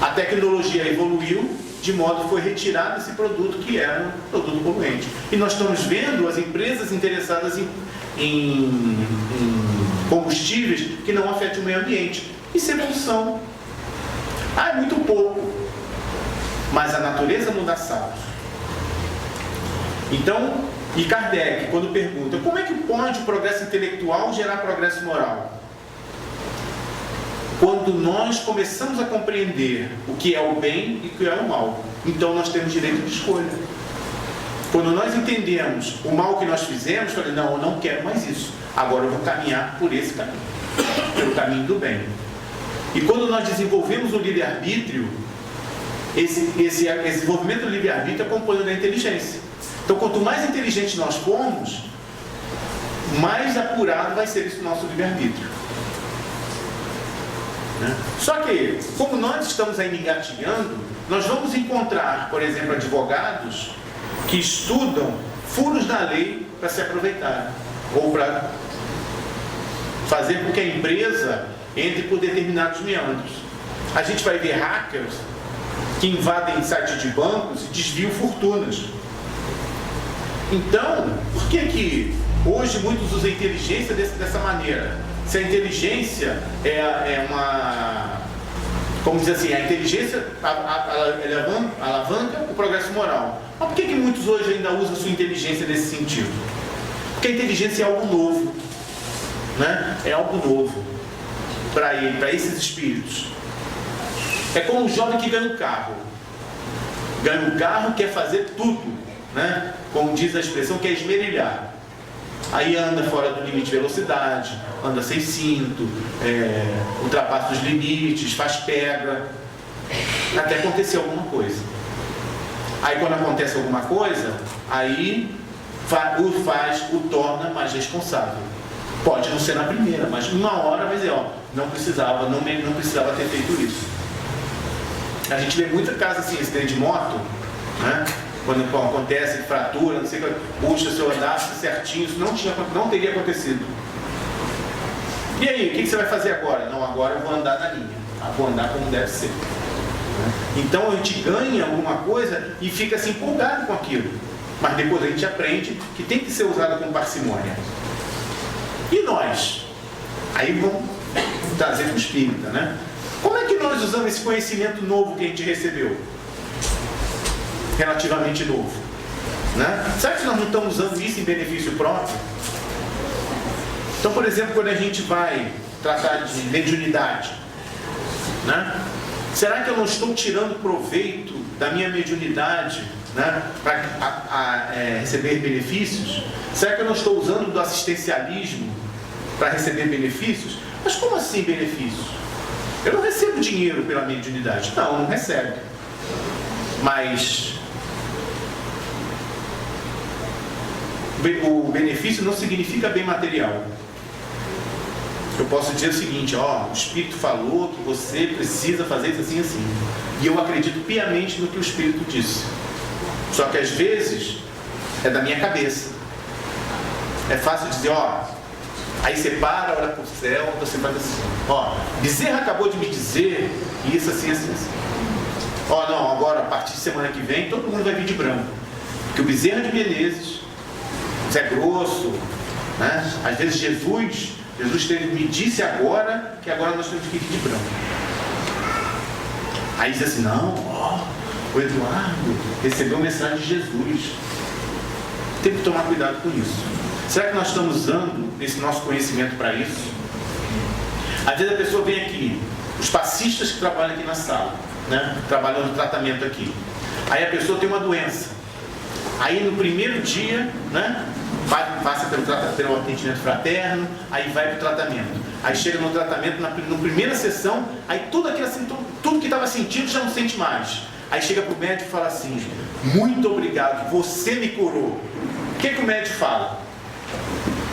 A: A tecnologia evoluiu, de modo que foi retirado esse produto que era um produto poluente. E nós estamos vendo as empresas interessadas em combustíveis que não afetem o meio ambiente. Isso é evolução. É muito pouco. Mas a natureza não dá salto. Então, e Kardec, quando pergunta, como é que pode o progresso intelectual gerar progresso moral? Quando nós começamos a compreender o que é o bem e o que é o mal, então nós temos direito de escolha. Quando nós entendemos o mal que nós fizemos, falei, não, eu não quero mais isso. Agora eu vou caminhar por esse caminho, pelo caminho do bem. E quando nós desenvolvemos o livre-arbítrio, esse desenvolvimento do livre-arbítrio é composto da inteligência. Então, quanto mais inteligentes nós formos, mais apurado vai ser esse nosso livre-arbítrio. Só que, como nós estamos ainda engatinhando, nós vamos encontrar, por exemplo, advogados que estudam furos da lei para se aproveitar, ou para fazer com que a empresa entre por determinados meandros. A gente vai ver hackers que invadem sites de bancos e desviam fortunas. Então, por que hoje muitos usam a inteligência dessa maneira? Se a inteligência é uma... Como dizer assim, a inteligência alavanca o progresso moral. Mas por que muitos hoje ainda usam a sua inteligência nesse sentido? Porque a inteligência é algo novo, né? É algo novo para ele, para esses espíritos. É como um jovem que ganha um carro. Ganha um carro, quer fazer tudo, né? Como diz a expressão, quer esmerilhar. Aí anda fora do limite de velocidade, anda sem cinto, ultrapassa os limites, faz pedra, até acontecer alguma coisa. Aí quando acontece alguma coisa, aí o torna mais responsável. Pode não ser na primeira, mas uma hora vai dizer, não precisava ter feito isso. A gente vê muita casa assim, acidente de moto, né? Quando acontece fratura, não sei o que, puxa, se eu andasse certinho, isso não teria acontecido. E aí, o que você vai fazer agora? Não, agora eu vou andar na linha, vou andar como deve ser. Então a gente ganha alguma coisa e fica assim empolgado com aquilo, mas depois a gente aprende que tem que ser usado com parcimônia. E nós? Aí vamos trazer para o espírita, né? Como é que nós usamos esse conhecimento novo que a gente recebeu? Relativamente novo, né? Será que nós não estamos usando isso em benefício próprio? Então, por exemplo, quando a gente vai tratar de mediunidade, né? Será que eu não estou tirando proveito da minha mediunidade, né, para receber benefícios? Será que eu não estou usando do assistencialismo para receber benefícios? Mas como assim benefícios? Eu não recebo dinheiro pela mediunidade. Não recebe. Mas o benefício não significa bem material. Eu posso dizer o seguinte, o Espírito falou que você precisa fazer isso assim, assim. E eu acredito piamente no que o Espírito disse. Só que às vezes é da minha cabeça. É fácil dizer, aí você para, olha para o céu, você faz assim. Bezerra acabou de me dizer isso assim, assim, assim. Não, agora a partir de semana que vem todo mundo vai vir de branco. Porque o Bezerra de Menezes, Zé Grosso, né? Às vezes Jesus me disse agora que agora nós temos que ir de branco. Aí diz assim, não, o Eduardo recebeu a mensagem de Jesus. Tem que tomar cuidado com isso. Será que nós estamos usando esse nosso conhecimento para isso? Às vezes a pessoa vem aqui, os passistas que trabalham aqui na sala, né? Trabalhando no tratamento aqui. Aí a pessoa tem uma doença. Aí no primeiro dia, né, passa pelo atendimento fraterno, aí vai para o tratamento. Aí chega no tratamento, na primeira sessão, aí tudo aquilo assim, tudo que estava sentindo já não sente mais. Aí chega para o médico e fala assim: muito obrigado, você me curou. O que o médico fala?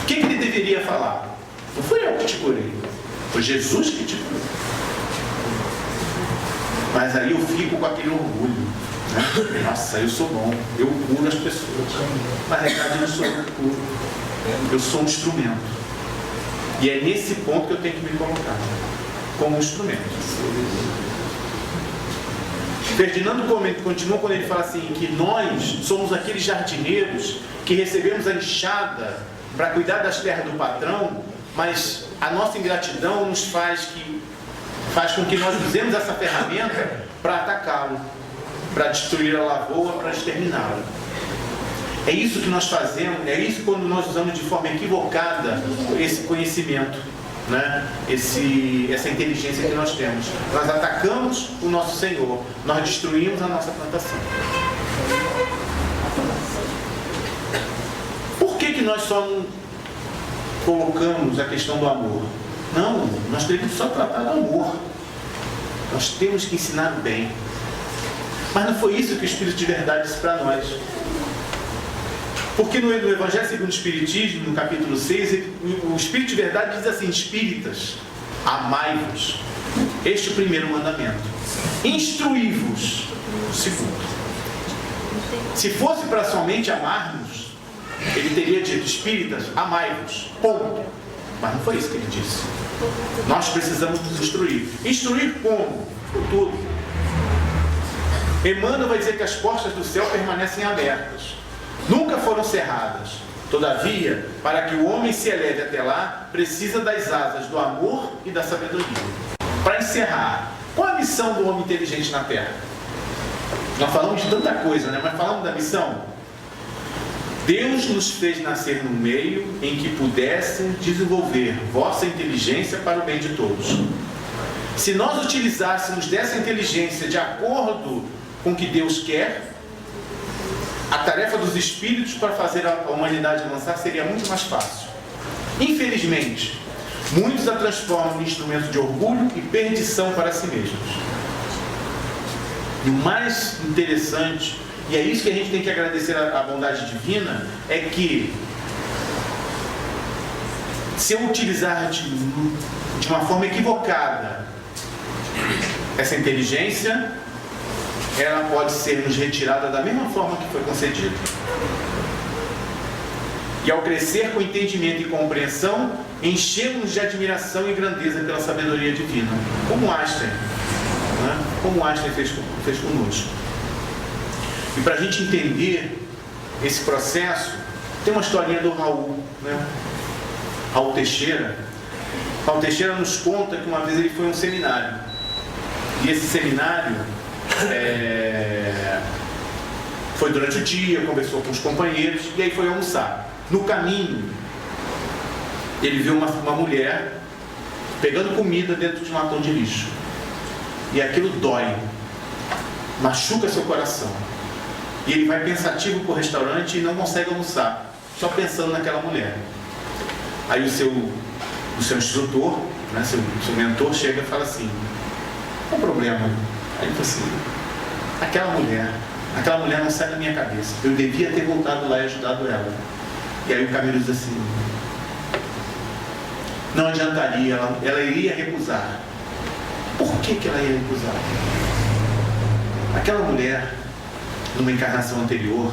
A: O que ele deveria falar? Não fui eu que te curei, foi Jesus que te curou. Mas aí eu fico com aquele orgulho, né? Nossa, eu sou bom, eu curo as pessoas. Mas na verdade não sou eu que curo, eu sou um instrumento. E é nesse ponto que eu tenho que me colocar, como um instrumento. Ferdinando continua quando ele fala assim, que nós somos aqueles jardineiros que recebemos a enxada para cuidar das terras do patrão, mas a nossa ingratidão nos faz com que nós usemos essa ferramenta para atacá-lo, para destruir a lavoura, para exterminá-lo. É isso que nós fazemos, é isso quando nós usamos de forma equivocada esse conhecimento, né? Essa inteligência que nós temos. Nós atacamos o nosso Senhor, nós destruímos a nossa plantação. Por que nós só não colocamos a questão do amor? Não, nós temos só tratar do amor. Nós temos que ensinar o bem. Mas não foi isso que o Espírito de Verdade disse para nós. Porque no Evangelho segundo o Espiritismo, no capítulo 6, o Espírito de Verdade diz assim: espíritas, amai-vos. Este é o primeiro mandamento. Instruí-vos, o segundo. Se fosse para somente amarmos, ele teria dito: espíritas, amai-vos. Ponto. Mas não foi isso que ele disse. Nós precisamos nos instruir. Instruir como? Por tudo. Emmanuel vai dizer que as portas do céu permanecem abertas. Nunca foram cerradas. Todavia, para que o homem se eleve até lá, precisa das asas do amor e da sabedoria. Para encerrar, qual a missão do homem inteligente na Terra? Nós falamos de tanta coisa, né? Mas falamos da missão. Deus nos fez nascer num meio em que pudessem desenvolver vossa inteligência para o bem de todos. Se nós utilizássemos dessa inteligência de acordo com o que Deus quer, a tarefa dos espíritos para fazer a humanidade avançar seria muito mais fácil. Infelizmente, muitos a transformam em instrumento de orgulho e perdição para si mesmos. E o mais interessante, e é isso que a gente tem que agradecer à bondade divina, é que se eu utilizar de uma forma equivocada essa inteligência, ela pode ser nos retirada da mesma forma que foi concedida. E ao crescer com entendimento e compreensão, enchemos de admiração e grandeza pela sabedoria divina, como Einstein, né? Como Einstein fez conosco. E para a gente entender esse processo, tem uma historinha do Raul, né? Raul Teixeira. Raul Teixeira nos conta que uma vez ele foi a um seminário. E esse seminário foi durante o dia, conversou com os companheiros e aí foi almoçar. No caminho, ele viu uma mulher pegando comida dentro de um latão de lixo. E aquilo dói, machuca seu coração. E ele vai pensativo para o restaurante e não consegue almoçar, só pensando naquela mulher. Aí o seu instrutor, né, seu mentor, chega e fala assim: qual o problema? Aí ele fala assim: aquela mulher não sai da minha cabeça, eu devia ter voltado lá e ajudado ela. E aí o Camilo diz assim: não adiantaria, ela iria recusar. Por que ela ia recusar? Aquela mulher, numa encarnação anterior,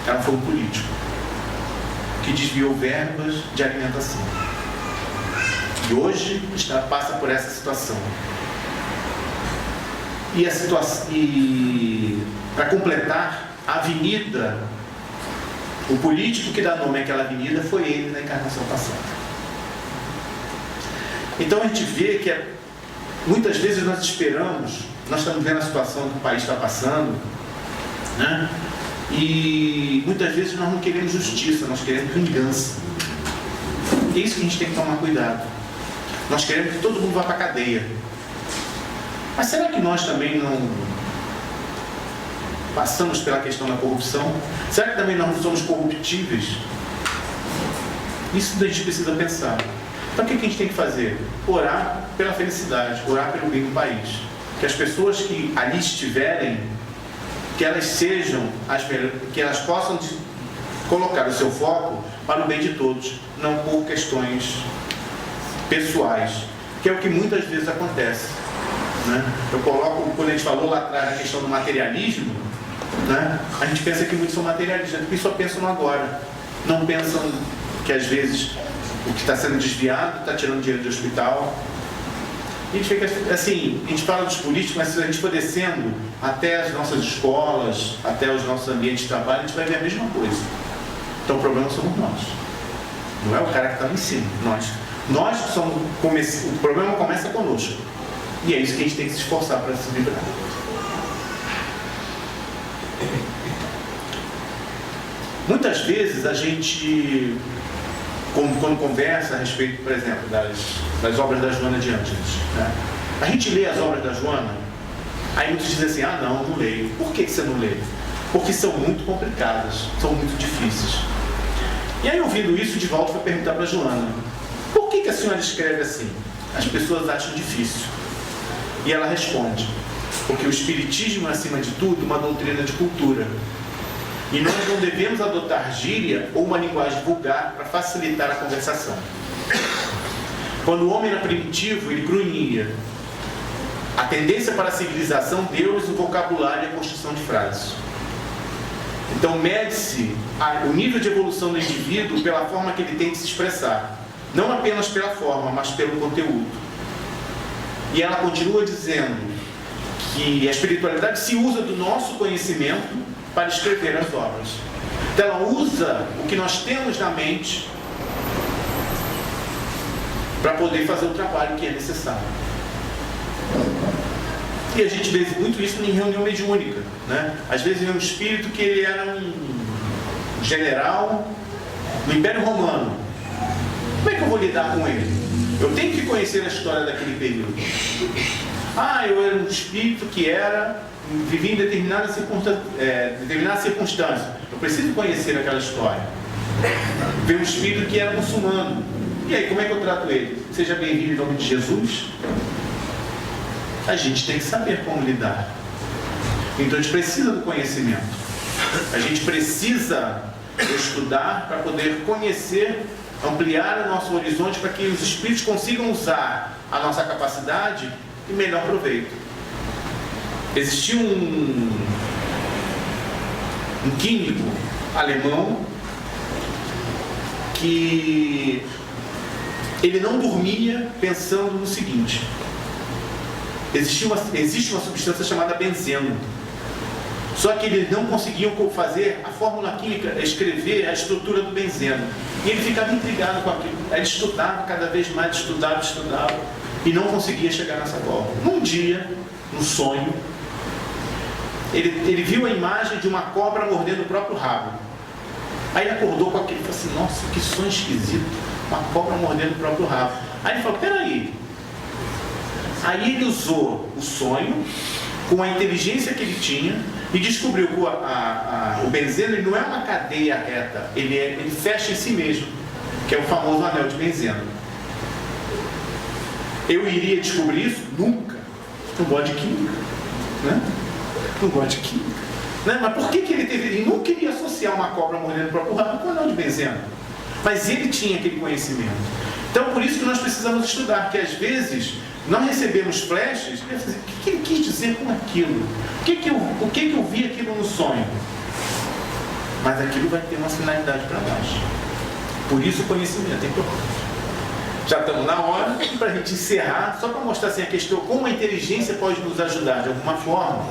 A: ela foi um político que desviou verbas de alimentação. E hoje passa por essa situação. E para completar, a avenida, o político que dá nome àquela avenida foi ele na encarnação passada. Então a gente vê que muitas vezes nós esperamos, nós estamos vendo a situação que o país está passando, né? E muitas vezes nós não queremos justiça, nós queremos vingança. E é isso que a gente tem que tomar cuidado. Nós queremos que todo mundo vá para a cadeia. Mas será que nós também não passamos pela questão da corrupção? Será que também nós não somos corruptíveis? Isso a gente precisa pensar. Então o que a gente tem que fazer? Orar pela felicidade, orar pelo bem do país. Que as pessoas que ali estiverem, que elas sejam, que elas possam colocar o seu foco para o bem de todos, não por questões pessoais, que é o que muitas vezes acontece. Né? Eu coloco, quando a gente falou lá atrás da questão do materialismo, né? A gente pensa que muitos são materialistas, porque só pensam no agora. Não pensam que às vezes o que está sendo desviado está tirando dinheiro do hospital. A gente fica assim, a gente fala dos políticos, mas se a gente for descendo até as nossas escolas, até os nossos ambientes de trabalho, a gente vai ver a mesma coisa. Então o problema somos nós. Não é o cara que está lá em cima, nós. Nós que somos, o problema começa conosco. E é isso que a gente tem que se esforçar para se livrar. Muitas vezes a gente, quando conversa a respeito, por exemplo, das obras da Joana de Ângeles, né? A gente lê as obras da Joana, aí muitos dizem assim, ah não leio. Por que você não lê? Porque são muito complicadas, são muito difíceis. E aí, ouvindo isso, de volta foi perguntar para a Joana, por que a senhora escreve assim? As pessoas acham difícil. E ela responde, porque o Espiritismo é, acima de tudo, uma doutrina de cultura. E nós não devemos adotar gíria ou uma linguagem vulgar para facilitar a conversação. Quando o homem era primitivo, ele grunhia. A tendência para a civilização deu-lhes o vocabulário e a construção de frases. Então, mede-se o nível de evolução do indivíduo pela forma que ele tem de se expressar. Não apenas pela forma, mas pelo conteúdo. E ela continua dizendo que a espiritualidade se usa do nosso conhecimento para escrever as obras. Então ela usa o que nós temos na mente para poder fazer o trabalho que é necessário. E a gente vê muito isso em reunião mediúnica, né? Às vezes é um espírito que ele era um general no Império Romano. Como é que eu vou lidar com ele? Eu tenho que conhecer a história daquele período. Ah, eu era um espírito que vivia em determinada circunstância. Eu preciso conhecer aquela história. Veio um espírito que era muçulmano. E aí, como é que eu trato ele? Seja bem-vindo em nome de Jesus. A gente tem que saber como lidar. Então a gente precisa do conhecimento. A gente precisa estudar para poder conhecer, ampliar o nosso horizonte para que os espíritos consigam usar a nossa capacidade em melhor proveito. Existia um químico alemão que ele não dormia pensando no seguinte: existe uma substância chamada benzeno. Só que eles não conseguiam fazer a fórmula química, escrever a estrutura do benzeno. E ele ficava intrigado com aquilo. Aí ele estudava cada vez mais, estudava, e não conseguia chegar nessa fórmula. Num dia, no sonho, ele viu a imagem de uma cobra mordendo o próprio rabo. Aí ele acordou com aquilo e falou assim, nossa, que sonho esquisito, uma cobra mordendo o próprio rabo. Aí ele falou, peraí. Aí ele usou o sonho, com a inteligência que ele tinha, e descobriu que o benzeno ele não é uma cadeia reta, ele fecha em si mesmo, que é o famoso anel de benzeno. Eu iria descobrir isso? Nunca. Não gosto de química, né? Não gosto de química, né? Mas por que ele não queria associar uma cobra mordendo o próprio rabo com o anel de benzeno? Mas ele tinha aquele conhecimento. Então por isso que nós precisamos estudar, que às vezes nós recebemos flashes, o que ele quis dizer com aquilo? O que eu vi aquilo no sonho? Mas aquilo vai ter uma finalidade para nós. Por isso o conhecimento é importante. Já estamos na hora para a gente encerrar, só para mostrar assim, a questão, como a inteligência pode nos ajudar de alguma forma,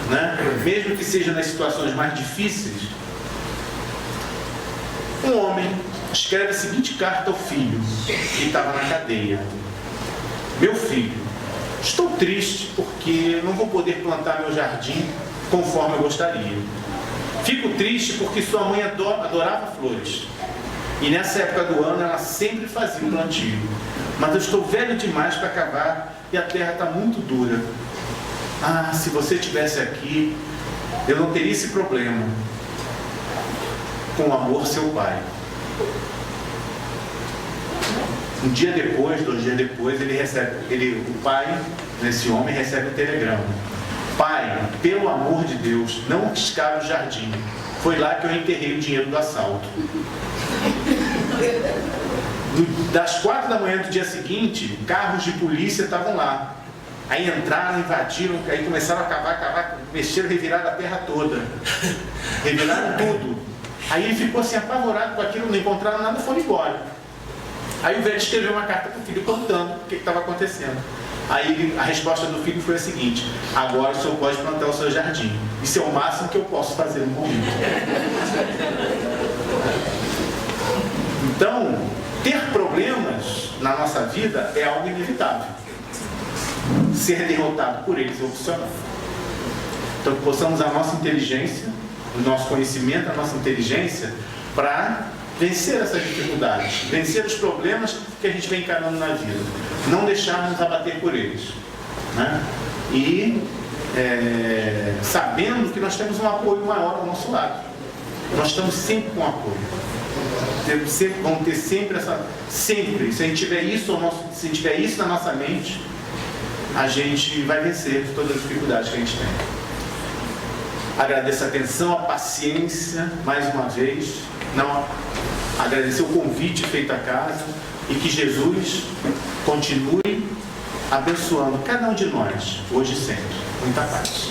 A: né? Mesmo que seja nas situações mais difíceis. Um homem escreve a seguinte carta ao filho, que estava na cadeia. Meu filho, estou triste porque não vou poder plantar meu jardim conforme eu gostaria. Fico triste porque sua mãe adorava flores. E nessa época do ano ela sempre fazia um plantio. Mas eu estou velho demais para cavar e a terra está muito dura. Ah, se você estivesse aqui, eu não teria esse problema. Com amor, seu pai. Um dia depois, 2 dias depois, o pai desse homem recebe um telegrama. Pai, pelo amor de Deus, não escave o jardim. Foi lá que eu enterrei o dinheiro do assalto. Das 4 da manhã do dia seguinte, carros de polícia estavam lá. Aí entraram, invadiram, aí começaram a cavar, mexeram, reviraram a terra toda. Reviraram tudo. Aí ele ficou assim apavorado com aquilo, não encontraram nada, foram embora. Aí o velho escreveu uma carta para o filho contando o que estava acontecendo. Aí a resposta do filho foi a seguinte: agora o senhor pode plantar o seu jardim. Isso é o máximo que eu posso fazer no momento. Então, ter problemas na nossa vida é algo inevitável. Ser derrotado por eles é opcional. Então, que possamos a nossa inteligência, o nosso conhecimento, a nossa inteligência, para vencer essas dificuldades, vencer os problemas que a gente vem encarando na vida, não deixarmos abater por eles, né? E sabendo que nós temos um apoio maior ao nosso lado. Nós estamos sempre com apoio. Vamos ter sempre sempre, se a gente tiver isso na nossa mente, a gente vai vencer todas as dificuldades que a gente tem. Agradeço a atenção, a paciência, mais uma vez. Agradecer o convite feito à casa e que Jesus continue abençoando cada um de nós, hoje e sempre. Muita paz.